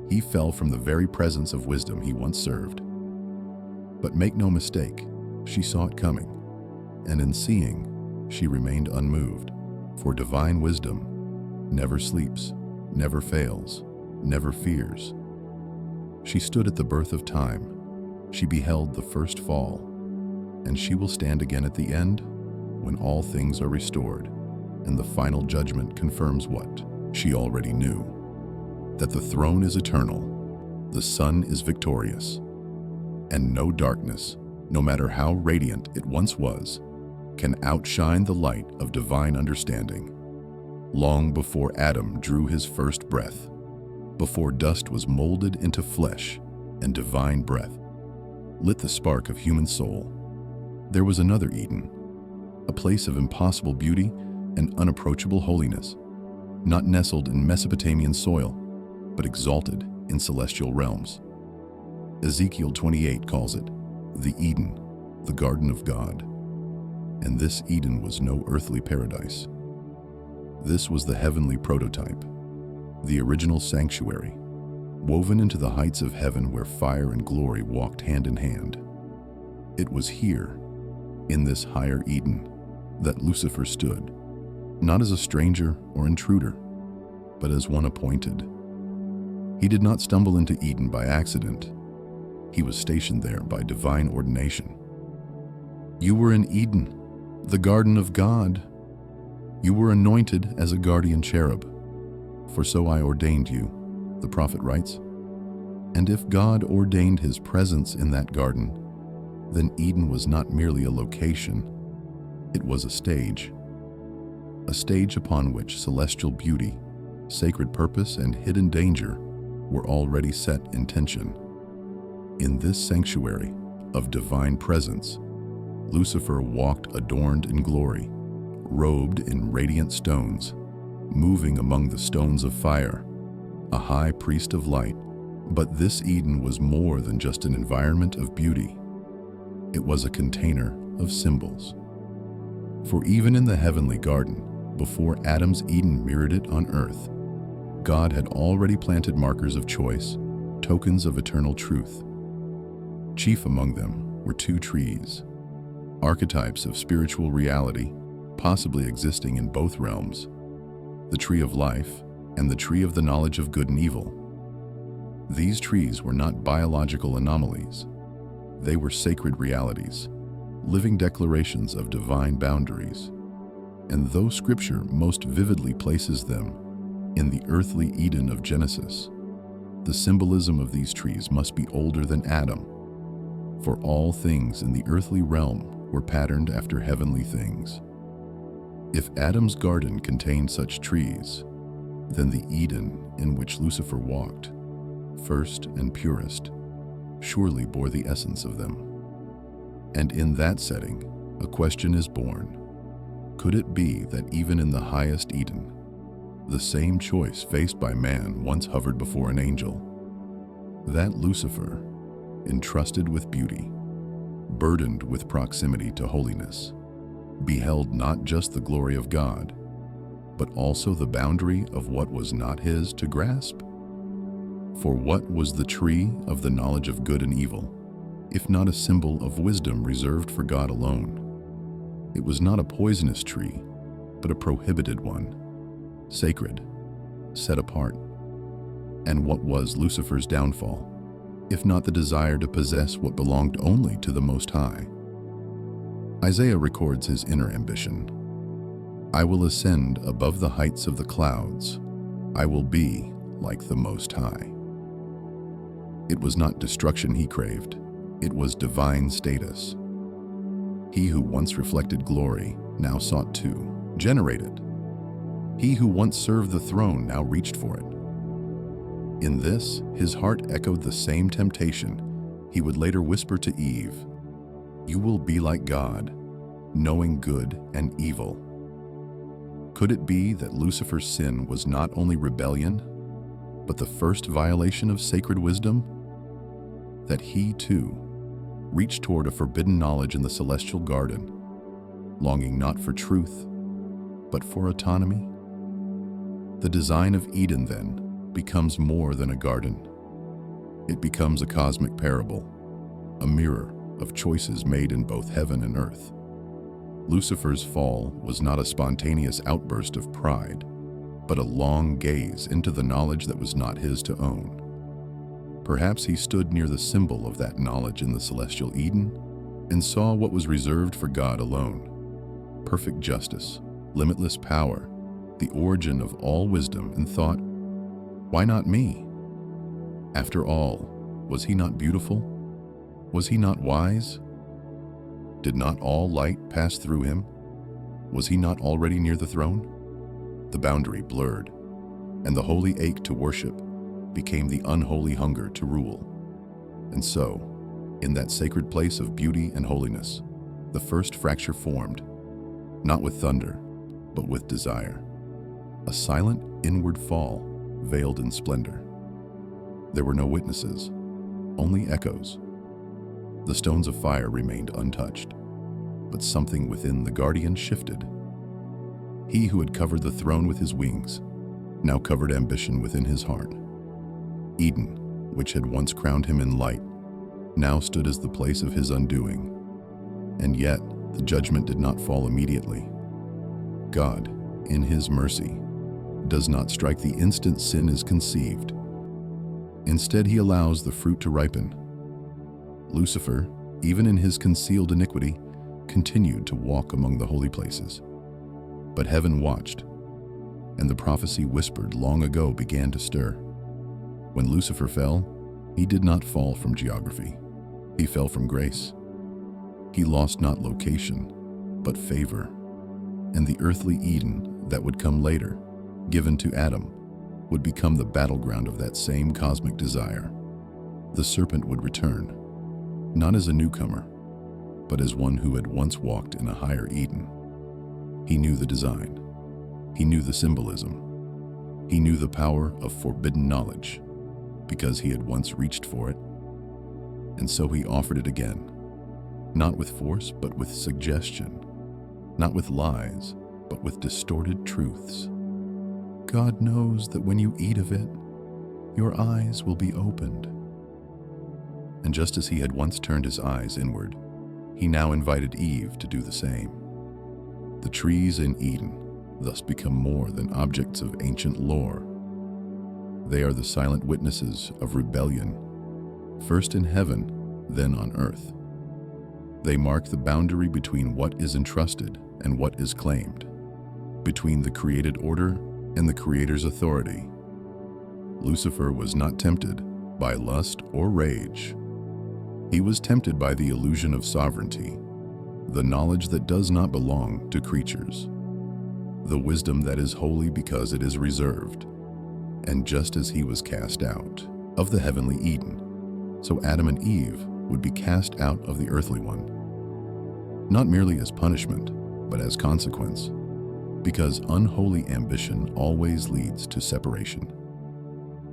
he fell from the very presence of wisdom he once served. But make no mistake, she saw it coming, and in seeing, she remained unmoved. For divine wisdom never sleeps, never fails, never fears. She stood at the birth of time. She beheld the first fall, and she will stand again at the end when all things are restored, and the final judgment confirms what she already knew: that the throne is eternal, the sun is victorious, and no darkness, no matter how radiant it once was, can outshine the light of divine understanding. Long before Adam drew his first breath, before dust was molded into flesh and divine breath lit the spark of human soul, there was another Eden, a place of impossible beauty and unapproachable holiness, not nestled in Mesopotamian soil, but exalted in celestial realms. Ezekiel 28 calls it the Eden, the garden of God. And this Eden was no earthly paradise. This was the heavenly prototype, the original sanctuary, woven into the heights of heaven where fire and glory walked hand in hand. It was here, in this higher Eden, that Lucifer stood, not as a stranger or intruder, but as one appointed. He did not stumble into Eden by accident. He was stationed there by divine ordination. You were in Eden, the garden of God. You were anointed as a guardian cherub. For so I ordained you, the prophet writes. And if God ordained his presence in that garden, then Eden was not merely a location, it was a stage upon which celestial beauty, sacred purpose, and hidden danger were already set in tension. In this sanctuary of divine presence, Lucifer walked adorned in glory, robed in radiant stones, moving among the stones of fire, a high priest of light. But this Eden was more than just an environment of beauty. It was a container of symbols. For even in the heavenly garden, before Adam's Eden mirrored it on earth, God had already planted markers of choice, tokens of eternal truth. Chief among them were two trees, archetypes of spiritual reality, possibly existing in both realms: the tree of life, and the tree of the knowledge of good and evil. These trees were not biological anomalies. They were sacred realities, living declarations of divine boundaries. And though Scripture most vividly places them in the earthly Eden of Genesis, the symbolism of these trees must be older than Adam, for all things in the earthly realm were patterned after heavenly things. If Adam's garden contained such trees, then the Eden in which Lucifer walked, first and purest, surely bore the essence of them. And in that setting, a question is born. Could it be that even in the highest Eden, the same choice faced by man once hovered before an angel? That Lucifer, entrusted with beauty, burdened with proximity to holiness, beheld not just the glory of God, but also the boundary of what was not his to grasp? For what was the tree of the knowledge of good and evil, if not a symbol of wisdom reserved for God alone? It was not a poisonous tree, but a prohibited one, sacred, set apart. And what was Lucifer's downfall, if not the desire to possess what belonged only to the Most High? Isaiah records his inner ambition. I will ascend above the heights of the clouds. I will be like the Most High. It was not destruction he craved, it was divine status. He who once reflected glory now sought to generate it. He who once served the throne now reached for it. In this, his heart echoed the same temptation he would later whisper to Eve, "You will be like God, knowing good and evil." Could it be that Lucifer's sin was not only rebellion, but the first violation of sacred wisdom? That he, too, reached toward a forbidden knowledge in the celestial garden, longing not for truth, but for autonomy? The design of Eden, then, becomes more than a garden. It becomes a cosmic parable, a mirror of choices made in both heaven and earth. Lucifer's fall was not a spontaneous outburst of pride, but a long gaze into the knowledge that was not his to own. Perhaps he stood near the symbol of that knowledge in the celestial Eden and saw what was reserved for God alone: perfect justice, limitless power, the origin of all wisdom, and thought, why not me? After all, was he not beautiful? Was he not wise? Did not all light pass through him? Was he not already near the throne? The boundary blurred, and the holy ache to worship became the unholy hunger to rule. And so, in that sacred place of beauty and holiness, the first fracture formed, not with thunder, but with desire. A silent inward fall, veiled in splendor. There were no witnesses, only echoes. The stones of fire remained untouched, but something within the guardian shifted. He who had covered the throne with his wings now covered ambition within his heart. Eden, which had once crowned him in light, now stood as the place of his undoing. And yet, the judgment did not fall immediately. God, in his mercy, does not strike the instant sin is conceived. Instead, he allows the fruit to ripen. Lucifer, even in his concealed iniquity, continued to walk among the holy places. But heaven watched, and the prophecy whispered long ago began to stir. When Lucifer fell, he did not fall from geography. He fell from grace. He lost not location, but favor. And the earthly Eden that would come later, given to Adam, would become the battleground of that same cosmic desire. The serpent would return, not as a newcomer, but as one who had once walked in a higher Eden. He knew the design. He knew the symbolism. He knew the power of forbidden knowledge, because he had once reached for it. And so he offered it again, not with force, but with suggestion, not with lies, but with distorted truths. God knows that when you eat of it, your eyes will be opened. And just as he had once turned his eyes inward, he now invited Eve to do the same. The trees in Eden thus become more than objects of ancient lore. They are the silent witnesses of rebellion, first in heaven, then on earth. They mark the boundary between what is entrusted and what is claimed, between the created order and the Creator's authority. Lucifer was not tempted by lust or rage. He was tempted by the illusion of sovereignty, the knowledge that does not belong to creatures, the wisdom that is holy because it is reserved. And just as he was cast out of the heavenly Eden, so Adam and Eve would be cast out of the earthly one, not merely as punishment, but as consequence, because unholy ambition always leads to separation.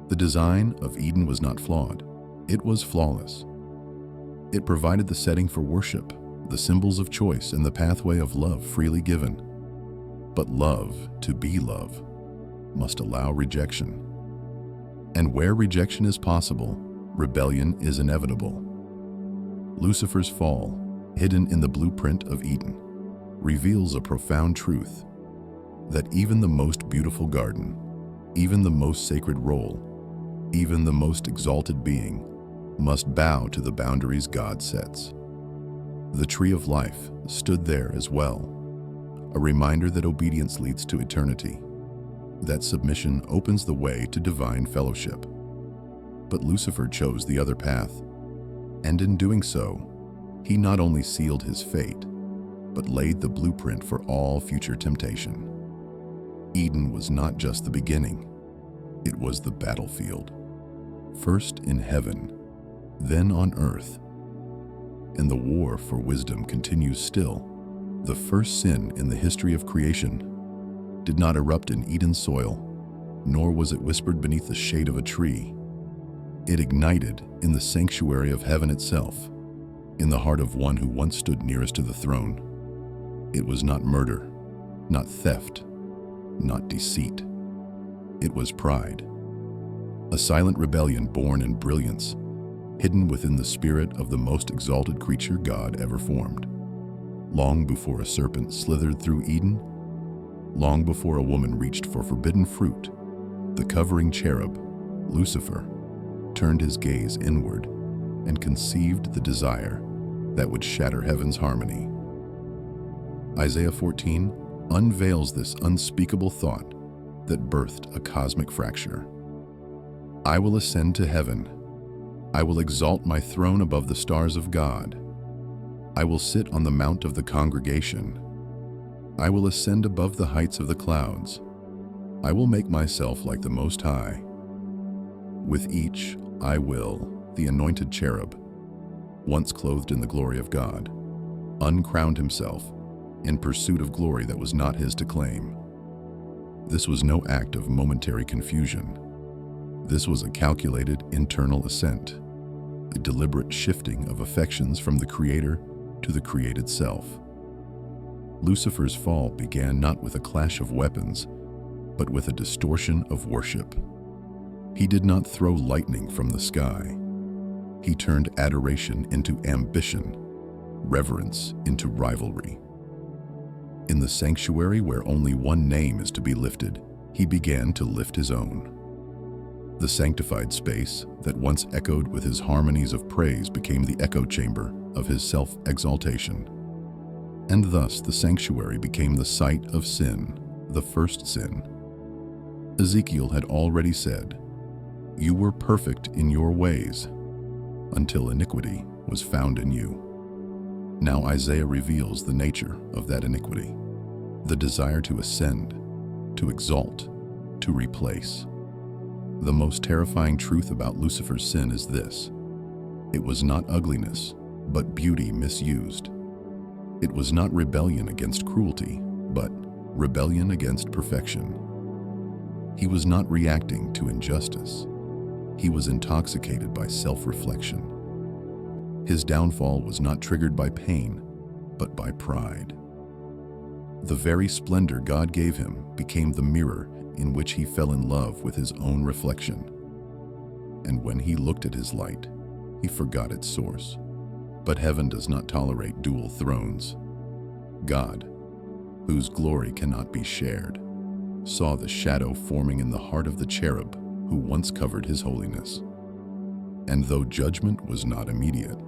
The design of Eden was not flawed, it was flawless. It provided the setting for worship, the symbols of choice, and the pathway of love freely given. But love, to be love, must allow rejection. And where rejection is possible, rebellion is inevitable. Lucifer's fall, hidden in the blueprint of Eden, reveals a profound truth: that even the most beautiful garden, even the most sacred role, even the most exalted being, must bow to the boundaries God sets. The tree of life stood there as well, a reminder that obedience leads to eternity, that submission opens the way to divine fellowship. But Lucifer chose the other path, and in doing so, he not only sealed his fate, but laid the blueprint for all future temptation. Eden was not just the beginning, it was the battlefield. First in heaven, then on earth. And the war for wisdom continues still. The first sin in the history of creation did not erupt in Eden's soil, nor was it whispered beneath the shade of a tree. It ignited in the sanctuary of heaven itself, in the heart of one who once stood nearest to the throne. It was not murder, not theft, not deceit. It was pride. A silent rebellion born in brilliance, hidden within the spirit of the most exalted creature God ever formed. Long before a serpent slithered through Eden, long before a woman reached for forbidden fruit, the covering cherub, Lucifer, turned his gaze inward and conceived the desire that would shatter heaven's harmony. Isaiah 14 unveils this unspeakable thought that birthed a cosmic fracture. I will ascend to heaven. I will exalt my throne above the stars of God. I will sit on the mount of the congregation. I will ascend above the heights of the clouds. I will make myself like the Most High. With each, I will, the anointed cherub, once clothed in the glory of God, uncrowned himself in pursuit of glory that was not his to claim. This was no act of momentary confusion. This was a calculated internal ascent, a deliberate shifting of affections from the Creator to the created self. Lucifer's fall began not with a clash of weapons, but with a distortion of worship. He did not throw lightning from the sky. He turned adoration into ambition, reverence into rivalry. In the sanctuary where only one name is to be lifted, he began to lift his own. The sanctified space that once echoed with his harmonies of praise became the echo chamber of his self-exaltation. And thus the sanctuary became the site of sin, the first sin. Ezekiel had already said, "You were perfect in your ways, until iniquity was found in you." Now Isaiah reveals the nature of that iniquity, the desire to ascend, to exalt, to replace. The most terrifying truth about Lucifer's sin is this: it was not ugliness, but beauty misused. It was not rebellion against cruelty, but rebellion against perfection. He was not reacting to injustice. He was intoxicated by self-reflection. His downfall was not triggered by pain, but by pride. The very splendor God gave him became the mirror in which he fell in love with his own reflection. And when he looked at his light, he forgot its source. But heaven does not tolerate dual thrones. God, whose glory cannot be shared, saw the shadow forming in the heart of the cherub who once covered his holiness. And though judgment was not immediate,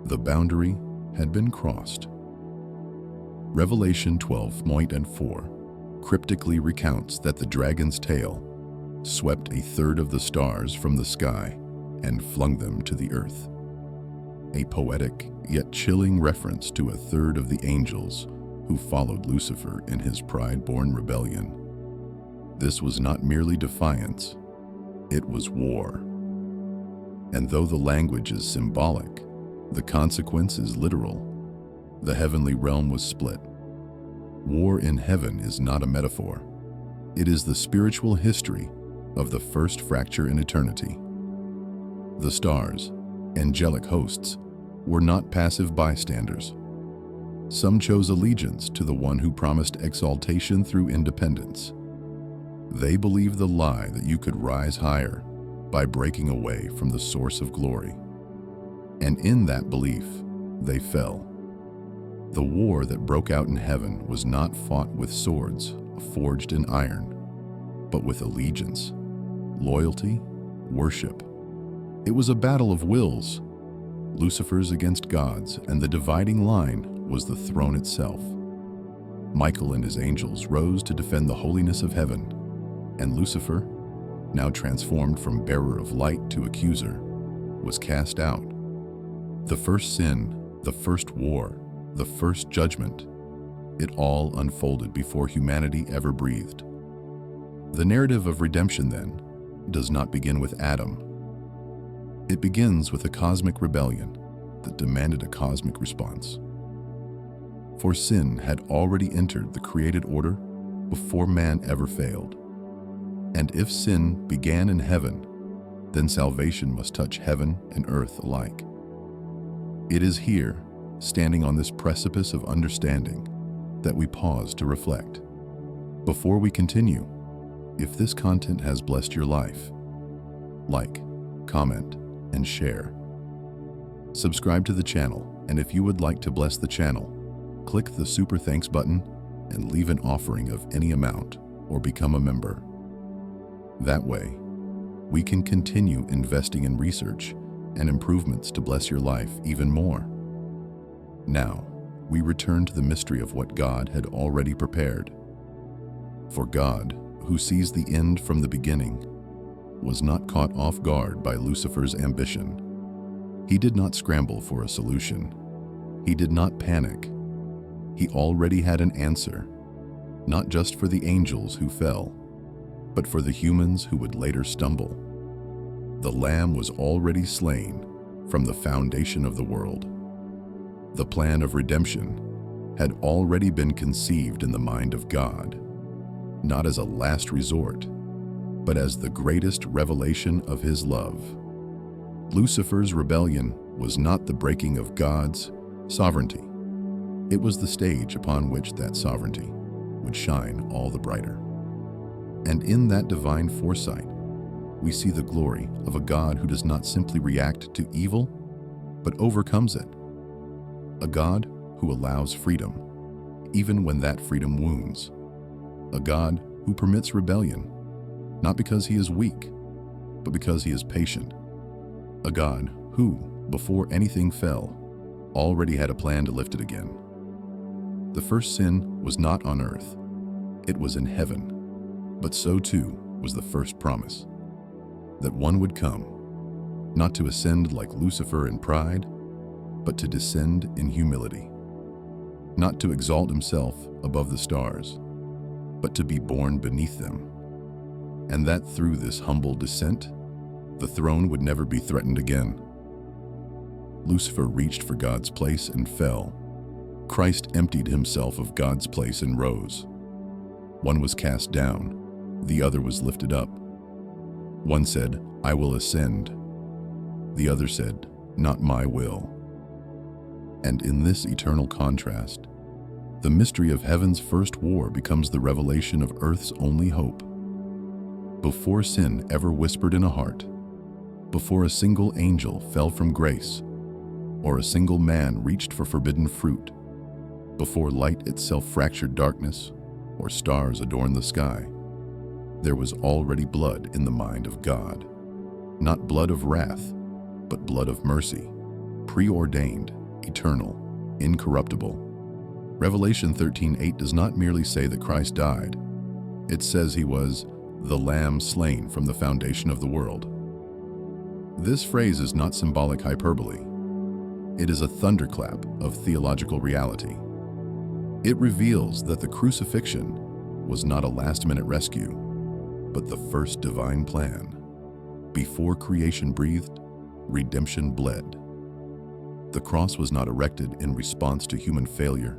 the boundary had been crossed. Revelation 12:4 cryptically recounts that the dragon's tail swept a third of the stars from the sky and flung them to the earth. A poetic yet chilling reference to a third of the angels who followed Lucifer in his pride-born rebellion. This was not merely defiance, it was war. And though the language is symbolic, the consequence is literal. The heavenly realm was split. War in heaven is not a metaphor. It is the spiritual history of the first fracture in eternity. The stars, angelic hosts, were not passive bystanders. Some chose allegiance to the one who promised exaltation through independence. They believed the lie that you could rise higher by breaking away from the source of glory. And in that belief, they fell. The war that broke out in heaven was not fought with swords forged in iron, but with allegiance, loyalty, worship. It was a battle of wills, Lucifer's against God's, and the dividing line was the throne itself. Michael and his angels rose to defend the holiness of heaven, and Lucifer, now transformed from bearer of light to accuser, was cast out. The first sin, the first war, the first judgment, it all unfolded before humanity ever breathed. The narrative of redemption, then, does not begin with Adam. It begins with a cosmic rebellion that demanded a cosmic response. For sin had already entered the created order before man ever failed. And if sin began in heaven, then salvation must touch heaven and earth alike. It is here, standing on this precipice of understanding, that we pause to reflect. Before we continue, if this content has blessed your life, like, comment, and share. Subscribe to the channel, and if you would like to bless the channel, click the Super Thanks button and leave an offering of any amount or become a member. That way, we can continue investing in research and improvements to bless your life even more. Now, we return to the mystery of what God had already prepared. For God, who sees the end from the beginning, was not caught off guard by Lucifer's ambition. He did not scramble for a solution. He did not panic. He already had an answer, not just for the angels who fell, but for the humans who would later stumble. The Lamb was already slain from the foundation of the world. The plan of redemption had already been conceived in the mind of God, not as a last resort, but as the greatest revelation of his love. Lucifer's rebellion was not the breaking of God's sovereignty. It was the stage upon which that sovereignty would shine all the brighter. And in that divine foresight, we see the glory of a God who does not simply react to evil, but overcomes it. A God who allows freedom, even when that freedom wounds. A God who permits rebellion, not because he is weak, but because he is patient. A God who, before anything fell, already had a plan to lift it again. The first sin was not on earth, it was in heaven, but so too was the first promise, that one would come, not to ascend like Lucifer in pride, but to descend in humility, not to exalt himself above the stars, but to be born beneath them, and that through this humble descent, the throne would never be threatened again. Lucifer reached for God's place and fell. Christ emptied himself of God's place and rose. One was cast down, the other was lifted up. One said, "I will ascend." The other said, "Not my will." And in this eternal contrast, the mystery of heaven's first war becomes the revelation of earth's only hope. Before sin ever whispered in a heart, before a single angel fell from grace, or a single man reached for forbidden fruit, before light itself fractured darkness, or stars adorned the sky, There was already blood in the mind of God. Not blood of wrath, but blood of mercy, preordained, eternal, incorruptible. Revelation 13:8 does not merely say that Christ died. It says he was the Lamb slain from the foundation of the world. This phrase is not symbolic hyperbole. It is a thunderclap of theological reality. It reveals that the crucifixion was not a last-minute rescue, but the first divine plan. Before creation breathed, redemption bled. The cross was not erected in response to human failure.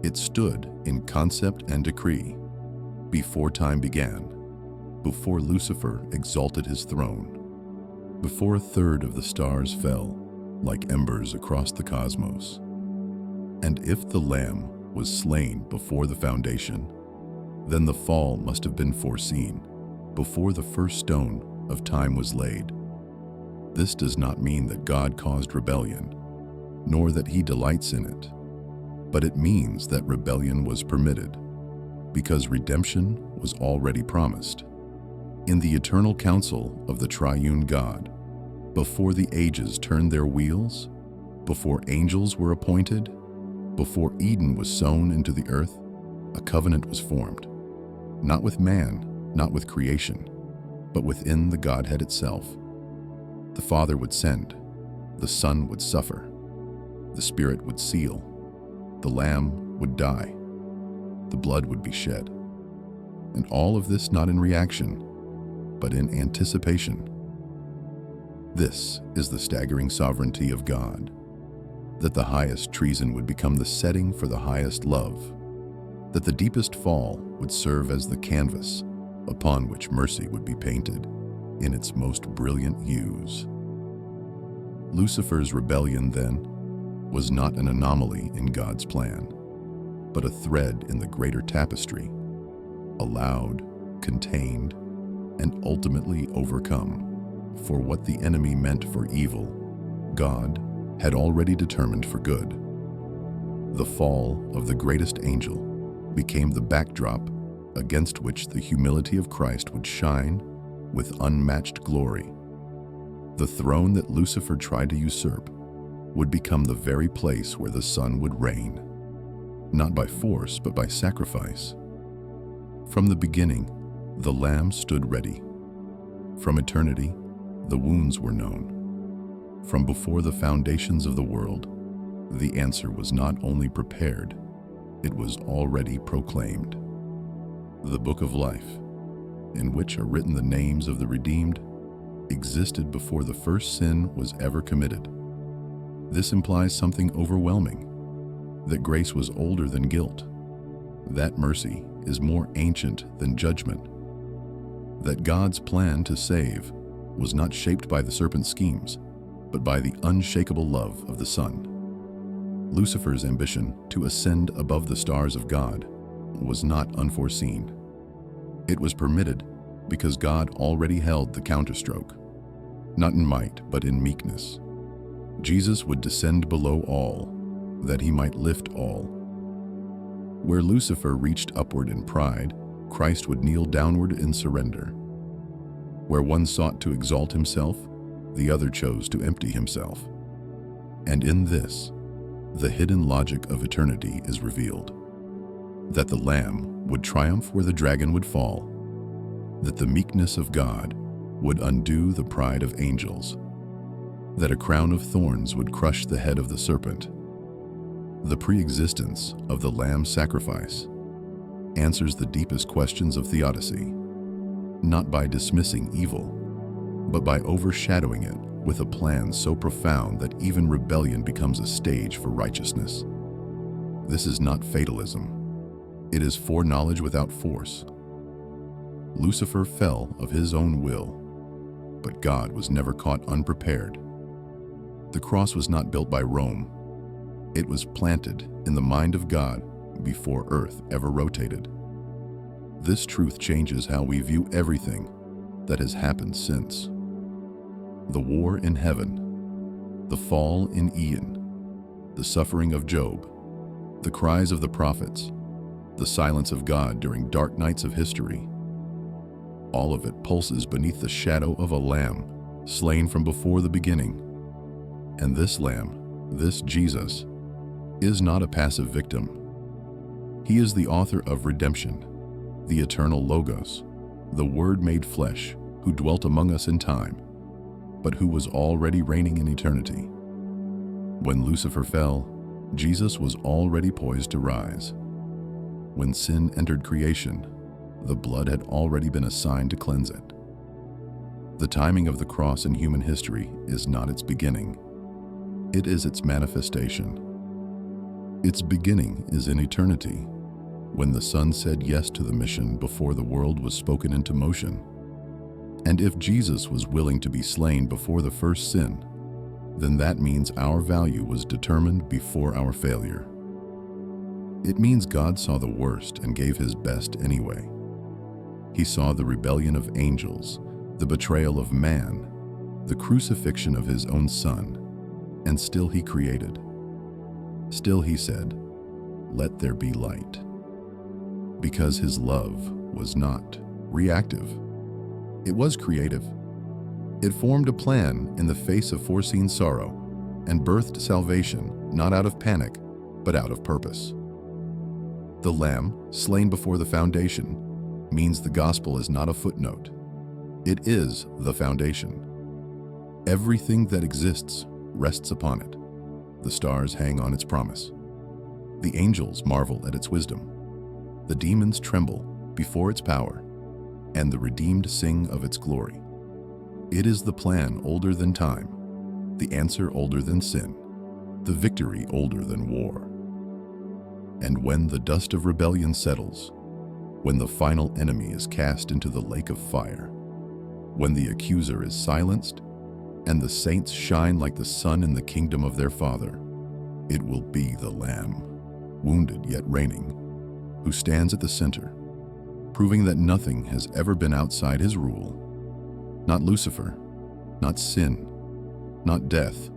It stood in concept and decree before time began, before Lucifer exalted his throne, before a third of the stars fell like embers across the cosmos. And if the Lamb was slain before the foundation, then the fall must have been foreseen before the first stone of time was laid. This does not mean that God caused rebellion, nor that he delights in it, but it means that rebellion was permitted because redemption was already promised. In the eternal counsel of the triune God, before the ages turned their wheels, before angels were appointed, before Eden was sown into the earth, a covenant was formed, not with man, not with creation, but within the Godhead itself. The Father would send, the Son would suffer, the Spirit would seal, the Lamb would die, the blood would be shed. And all of this not in reaction, but in anticipation. This is the staggering sovereignty of God, that the highest treason would become the setting for the highest love, that the deepest fall would serve as the canvas upon which mercy would be painted in its most brilliant hues. Lucifer's rebellion, then, was not an anomaly in God's plan, but a thread in the greater tapestry, allowed, contained, and ultimately overcome. For what the enemy meant for evil, God had already determined for good. The fall of the greatest angel became the backdrop against which the humility of Christ would shine with unmatched glory. The throne that Lucifer tried to usurp would become the very place where the Son would reign, not by force, but by sacrifice. From the beginning, the Lamb stood ready. From eternity, the wounds were known. From before the foundations of the world, the answer was not only prepared, it was already proclaimed. The book of life, in which are written the names of the redeemed, existed before the first sin was ever committed. This implies something overwhelming, that grace was older than guilt, that mercy is more ancient than judgment, that God's plan to save was not shaped by the serpent's schemes, but by the unshakable love of the Son. Lucifer's ambition to ascend above the stars of God was not unforeseen. It was permitted because God already held the counterstroke, not in might, but in meekness. Jesus would descend below all, that he might lift all. Where Lucifer reached upward in pride, Christ would kneel downward in surrender. Where one sought to exalt himself, the other chose to empty himself. And in this, the hidden logic of eternity is revealed. That the Lamb would triumph where the dragon would fall. That the meekness of God would undo the pride of angels. That a crown of thorns would crush the head of the serpent. The pre-existence of the Lamb's sacrifice answers the deepest questions of theodicy, not by dismissing evil, but by overshadowing it with a plan so profound that even rebellion becomes a stage for righteousness. This is not fatalism. It is foreknowledge without force. Lucifer fell of his own will, but God was never caught unprepared. The cross was not built by Rome. It was planted in the mind of God before earth ever rotated. This truth changes how we view everything that has happened since. The war in heaven, the fall in Eden, the suffering of Job, the cries of the prophets, the silence of God during dark nights of history. All of it pulses beneath the shadow of a lamb, slain from before the beginning. And this lamb, this Jesus, is not a passive victim. He is the author of redemption, the eternal Logos, the Word made flesh, who dwelt among us in time, but who was already reigning in eternity. When Lucifer fell, Jesus was already poised to rise. When sin entered creation, the blood had already been assigned to cleanse it. The timing of the cross in human history is not its beginning. It is its manifestation. Its beginning is in eternity, when the Son said yes to the mission before the world was spoken into motion. And if Jesus was willing to be slain before the first sin, then that means our value was determined before our failure. It means God saw the worst and gave his best anyway. He saw the rebellion of angels, the betrayal of man, the crucifixion of his own Son, and still he created. Still he said, "Let there be light." Because his love was not reactive. It was creative. It formed a plan in the face of foreseen sorrow and birthed salvation, not out of panic, but out of purpose. The Lamb, slain before the foundation, means the gospel is not a footnote. It is the foundation. Everything that exists rests upon it. The stars hang on its promise. The angels marvel at its wisdom. The demons tremble before its power, and the redeemed sing of its glory. It is the plan older than time, the answer older than sin, the victory older than war. And when the dust of rebellion settles, when the final enemy is cast into the lake of fire, when the accuser is silenced, and the saints shine like the sun in the kingdom of their Father, it will be the Lamb, wounded yet reigning, who stands at the center, proving that nothing has ever been outside his rule. Not Lucifer, not sin, not death.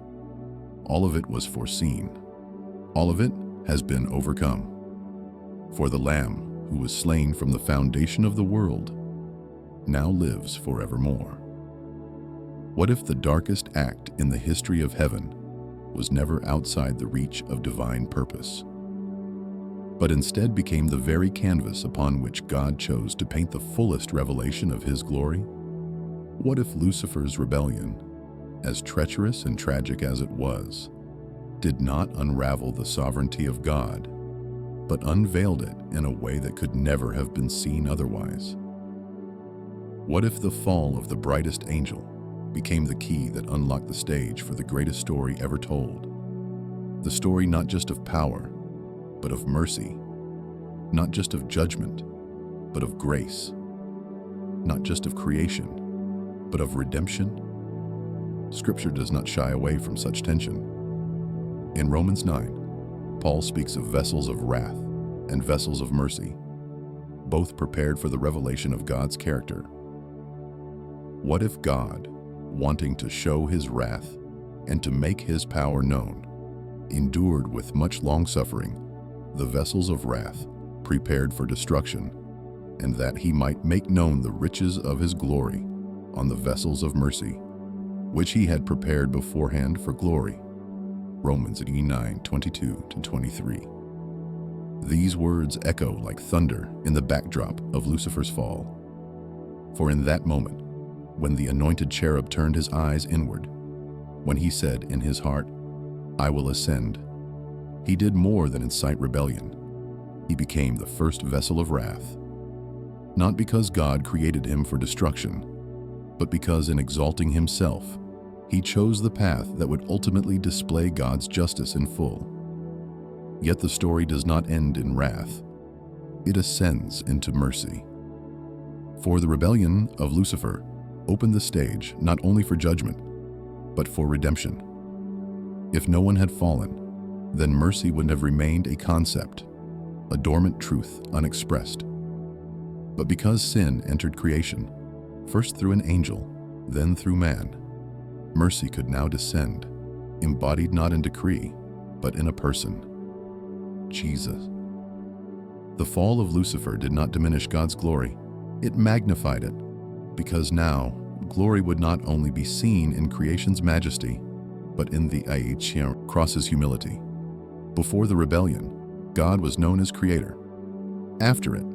All of it was foreseen. All of it has been overcome. For the Lamb, who was slain from the foundation of the world, now lives forevermore. What if the darkest act in the history of heaven was never outside the reach of divine purpose, but instead became the very canvas upon which God chose to paint the fullest revelation of his glory? What if Lucifer's rebellion, as treacherous and tragic as it was, did not unravel the sovereignty of God, but unveiled it in a way that could never have been seen otherwise? What if the fall of the brightest angel became the key that unlocked the stage for the greatest story ever told? The story not just of power, but of mercy, not just of judgment, but of grace, not just of creation, but of redemption. Scripture does not shy away from such tension. In Romans 9, Paul speaks of vessels of wrath and vessels of mercy, both prepared for the revelation of God's character. What if God, wanting to show his wrath and to make his power known, endured with much long-suffering the vessels of wrath prepared for destruction, and that he might make known the riches of his glory on the vessels of mercy, which he had prepared beforehand for glory? Romans 9:22-23. These words echo like thunder in the backdrop of Lucifer's fall. For in that moment, when the anointed cherub turned his eyes inward, when he said in his heart, "I will ascend," he did more than incite rebellion. He became the first vessel of wrath, not because God created him for destruction, but because in exalting himself, he chose the path that would ultimately display God's justice in full. Yet the story does not end in wrath. It ascends into mercy. For the rebellion of Lucifer opened the stage not only for judgment, but for redemption. If no one had fallen, then mercy would have remained a concept, a dormant truth unexpressed. But because sin entered creation, first through an angel, then through man, mercy could now descend, embodied not in decree, but in a person, Jesus. The fall of Lucifer did not diminish God's glory, it magnified it. because now glory would not only be seen in creation's majesty, but in the cross's humility. Before the rebellion, God was known as Creator. After it,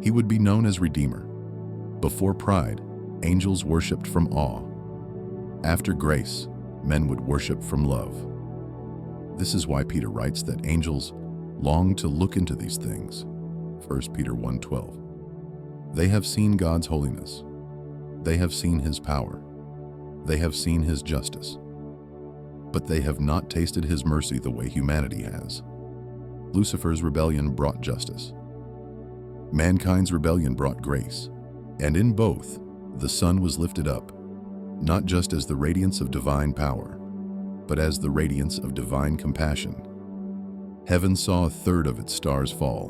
He would be known as Redeemer. Before pride, angels worshipped from awe. After grace, men would worship from love. This is why Peter writes that angels long to look into these things. 1 Peter 1:12. They have seen God's holiness. They have seen His power. They have seen His justice. But they have not tasted His mercy the way humanity has. Lucifer's rebellion brought justice. Mankind's rebellion brought grace. And in both, the sun was lifted up, not just as the radiance of divine power, but as the radiance of divine compassion. Heaven saw a third of its stars fall,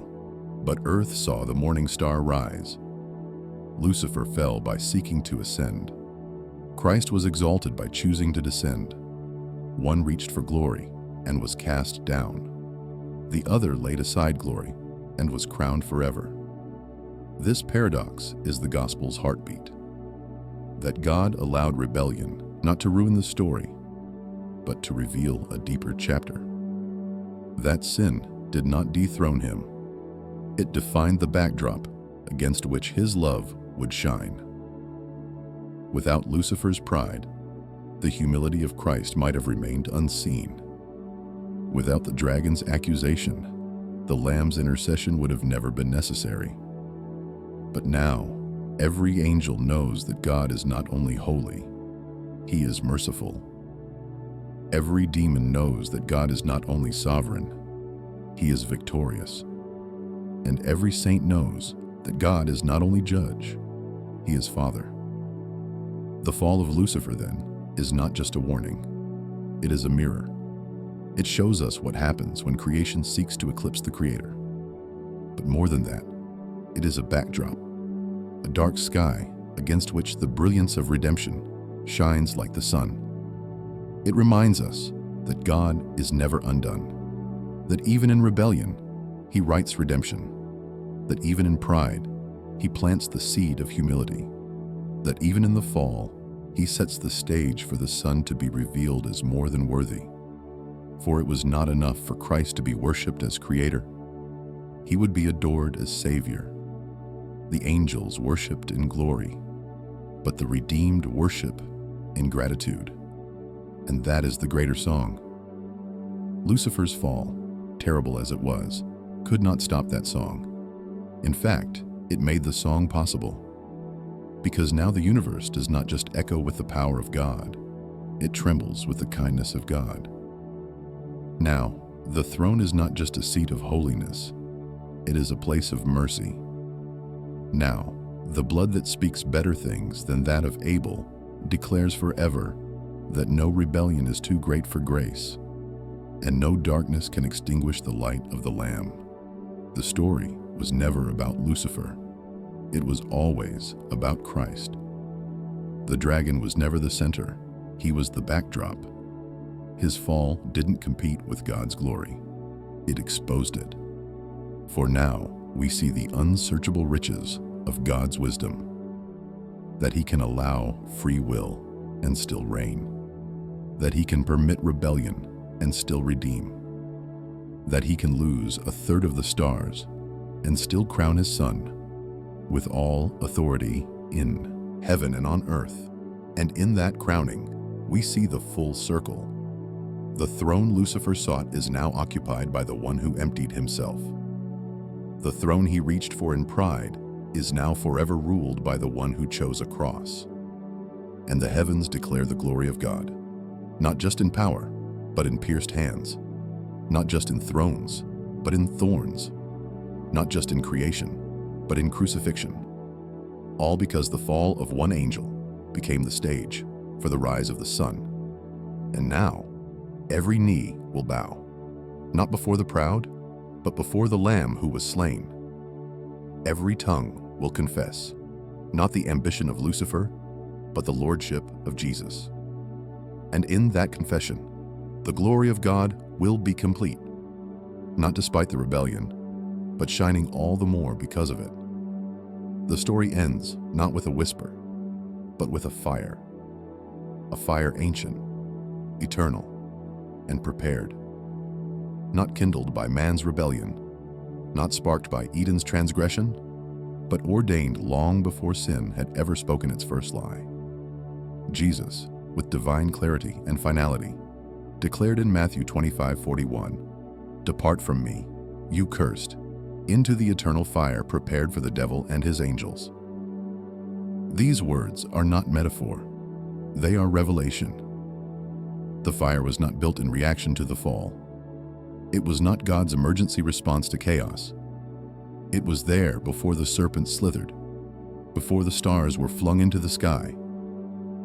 but earth saw the morning star rise. Lucifer fell by seeking to ascend. Christ was exalted by choosing to descend. One reached for glory and was cast down. The other laid aside glory and was crowned forever. This paradox is the gospel's heartbeat. That God allowed rebellion not to ruin the story, but to reveal a deeper chapter. That sin did not dethrone Him. It defined the backdrop against which His love would shine. Without Lucifer's pride, the humility of Christ might have remained unseen. Without the dragon's accusation, the Lamb's intercession would have never been necessary. But now, every angel knows that God is not only holy, He is merciful. Every demon knows that God is not only sovereign, He is victorious. And every saint knows that God is not only judge, He is Father. The fall of Lucifer, then, is not just a warning. It is a mirror. It shows us what happens when creation seeks to eclipse the Creator. But more than that, it is a backdrop, a dark sky against which the brilliance of redemption shines like the sun. It reminds us that God is never undone, that even in rebellion, He writes redemption, that even in pride, He plants the seed of humility, that even in the fall, He sets the stage for the Son to be revealed as more than worthy. For it was not enough for Christ to be worshipped as Creator. He would be adored as Savior. The angels worshipped in glory, but the redeemed worship in gratitude. And that is the greater song. Lucifer's fall, terrible as it was, could not stop that song. In fact, it made the song possible. Because now the universe does not just echo with the power of God, it trembles with the kindness of God. Now, the throne is not just a seat of holiness, it is a place of mercy. Now, the blood that speaks better things than that of Abel declares forever that no rebellion is too great for grace, and no darkness can extinguish the light of the Lamb. The story was never about Lucifer. It was always about Christ. The dragon was never the center. He was the backdrop. His fall didn't compete with God's glory. It exposed it. For now, we see the unsearchable riches of God's wisdom, that He can allow free will and still reign, that He can permit rebellion and still redeem, that He can lose a third of the stars and still crown His Son with all authority in heaven and on earth. And in that crowning, we see the full circle. The throne Lucifer sought is now occupied by the one who emptied himself. The throne he reached for in pride is now forever ruled by the one who chose a cross. And the heavens declare the glory of God, not just in power, but in pierced hands, not just in thrones, but in thorns, not just in creation, but in crucifixion, all because the fall of one angel became the stage for the rise of the sun. And now, every knee will bow, not before the proud, but before the Lamb who was slain. Every tongue will confess, not the ambition of Lucifer, but the lordship of Jesus. And in that confession, the glory of God will be complete, not despite the rebellion, but shining all the more because of it. The story ends not with a whisper, but with a fire ancient, eternal, and prepared. Not kindled by man's rebellion, not sparked by Eden's transgression, but ordained long before sin had ever spoken its first lie. Jesus, with divine clarity and finality, declared in Matthew 25:41, "Depart from me, you cursed, into the eternal fire prepared for the devil and his angels." These words are not metaphor, they are revelation. The fire was not built in reaction to the fall. It was not God's emergency response to chaos. It was there before the serpent slithered, before the stars were flung into the sky,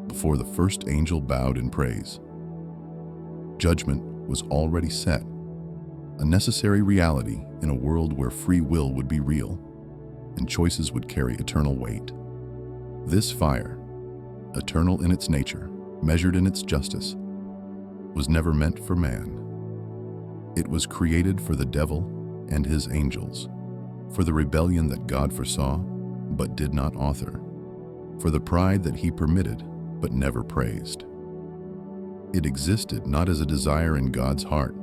before the first angel bowed in praise. Judgment was already set, a necessary reality in a world where free will would be real and choices would carry eternal weight. This fire, eternal in its nature, measured in its justice, was never meant for man. It was created for the devil and his angels, for the rebellion that God foresaw but did not author, for the pride that he permitted but never praised. It existed not as a desire in God's heart,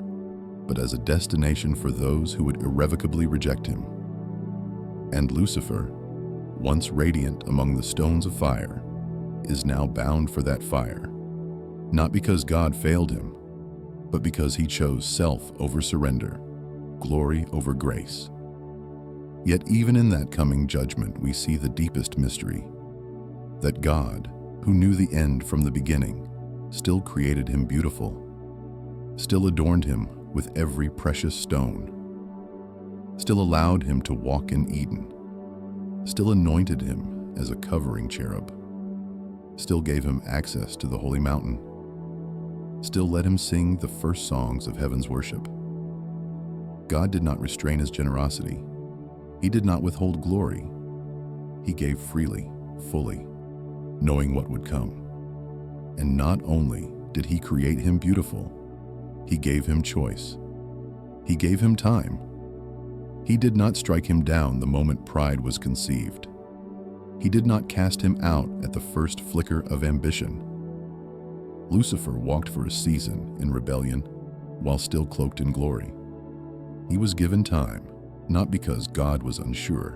but as a destination for those who would irrevocably reject him. And Lucifer, once radiant among the stones of fire, is now bound for that fire, not because God failed him, but because he chose self over surrender, glory over grace. Yet even in that coming judgment, we see the deepest mystery, that God, who knew the end from the beginning, still created him beautiful, still adorned him with every precious stone, still allowed him to walk in Eden, still anointed him as a covering cherub, still gave him access to the holy mountain, still let him sing the first songs of heaven's worship. God did not restrain his generosity. He did not withhold glory. He gave freely, fully, knowing what would come. And not only did he create him beautiful, he gave him choice. He gave him time. He did not strike him down the moment pride was conceived. He did not cast him out at the first flicker of ambition. Lucifer walked for a season in rebellion while still cloaked in glory. He was given time, not because God was unsure,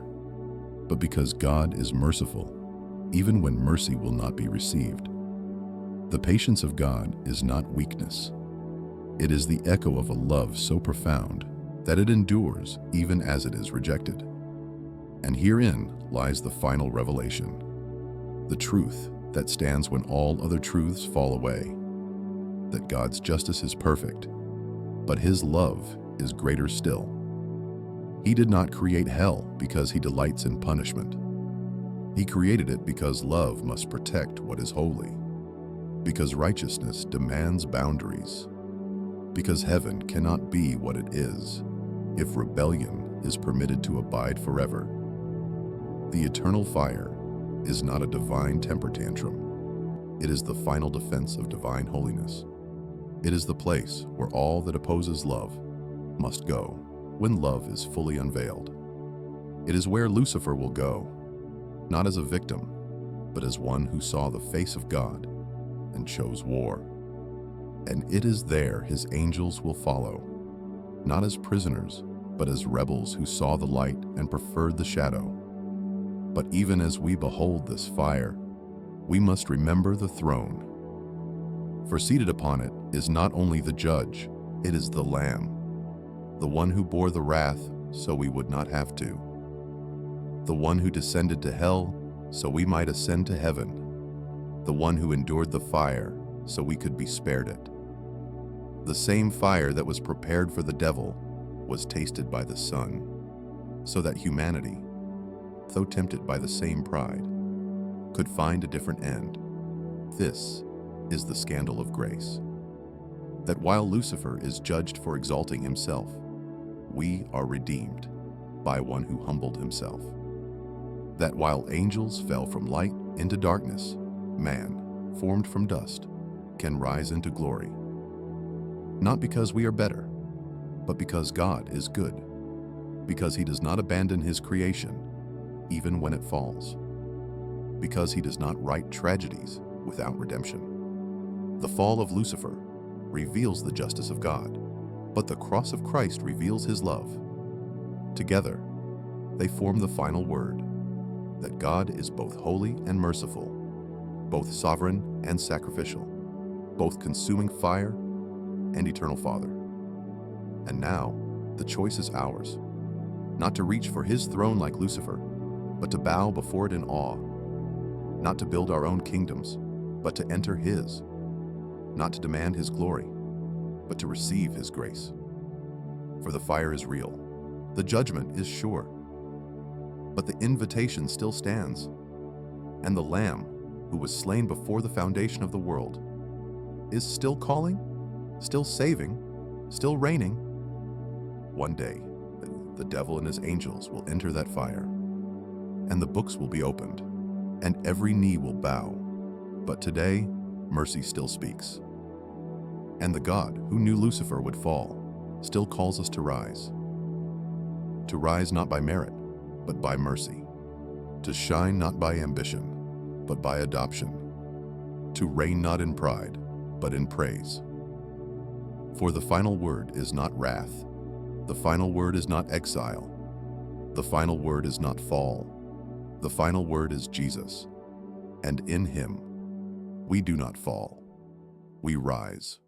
but because God is merciful, even when mercy will not be received. The patience of God is not weakness. It is the echo of a love so profound that it endures even as it is rejected. And herein lies the final revelation, the truth that stands when all other truths fall away, that God's justice is perfect, but his love is greater still. He did not create hell because he delights in punishment. He created it because love must protect what is holy, because righteousness demands boundaries, because heaven cannot be what it is if rebellion is permitted to abide forever. The eternal fire is not a divine temper tantrum. It is the final defense of divine holiness. It is the place where all that opposes love must go when love is fully unveiled. It is where Lucifer will go, not as a victim, but as one who saw the face of God and chose war. And it is there his angels will follow, not as prisoners, but as rebels who saw the light and preferred the shadow. But even as we behold this fire, we must remember the throne. For seated upon it is not only the judge, it is the Lamb, the one who bore the wrath so we would not have to, the one who descended to hell so we might ascend to heaven, the one who endured the fire so we could be spared it. The same fire that was prepared for the devil was tasted by the Son, so that humanity, though tempted by the same pride, could find a different end. This is the scandal of grace, that while Lucifer is judged for exalting himself, we are redeemed by one who humbled himself. That while angels fell from light into darkness, man, formed from dust, can rise into glory. Not because we are better, but because God is good, because he does not abandon his creation, even when it falls, because he does not write tragedies without redemption. The fall of Lucifer reveals the justice of God, but the cross of Christ reveals his love. Together, they form the final word, that God is both holy and merciful, both sovereign and sacrificial, both consuming fire and eternal Father. And now, the choice is ours, not to reach for his throne like Lucifer, but to bow before it in awe, not to build our own kingdoms, but to enter his, not to demand his glory, but to receive his grace. For the fire is real, the judgment is sure, but the invitation still stands, and the Lamb, who was slain before the foundation of the world, is still calling, still saving, still reigning. One day, the devil and his angels will enter that fire, and the books will be opened, and every knee will bow. But today, mercy still speaks. And the God who knew Lucifer would fall still calls us to rise. To rise not by merit, but by mercy. To shine not by ambition, but by adoption. To reign not in pride, but in praise. For the final word is not wrath. The final word is not exile. The final word is not fall. The final word is Jesus. And in him, we do not fall. We rise.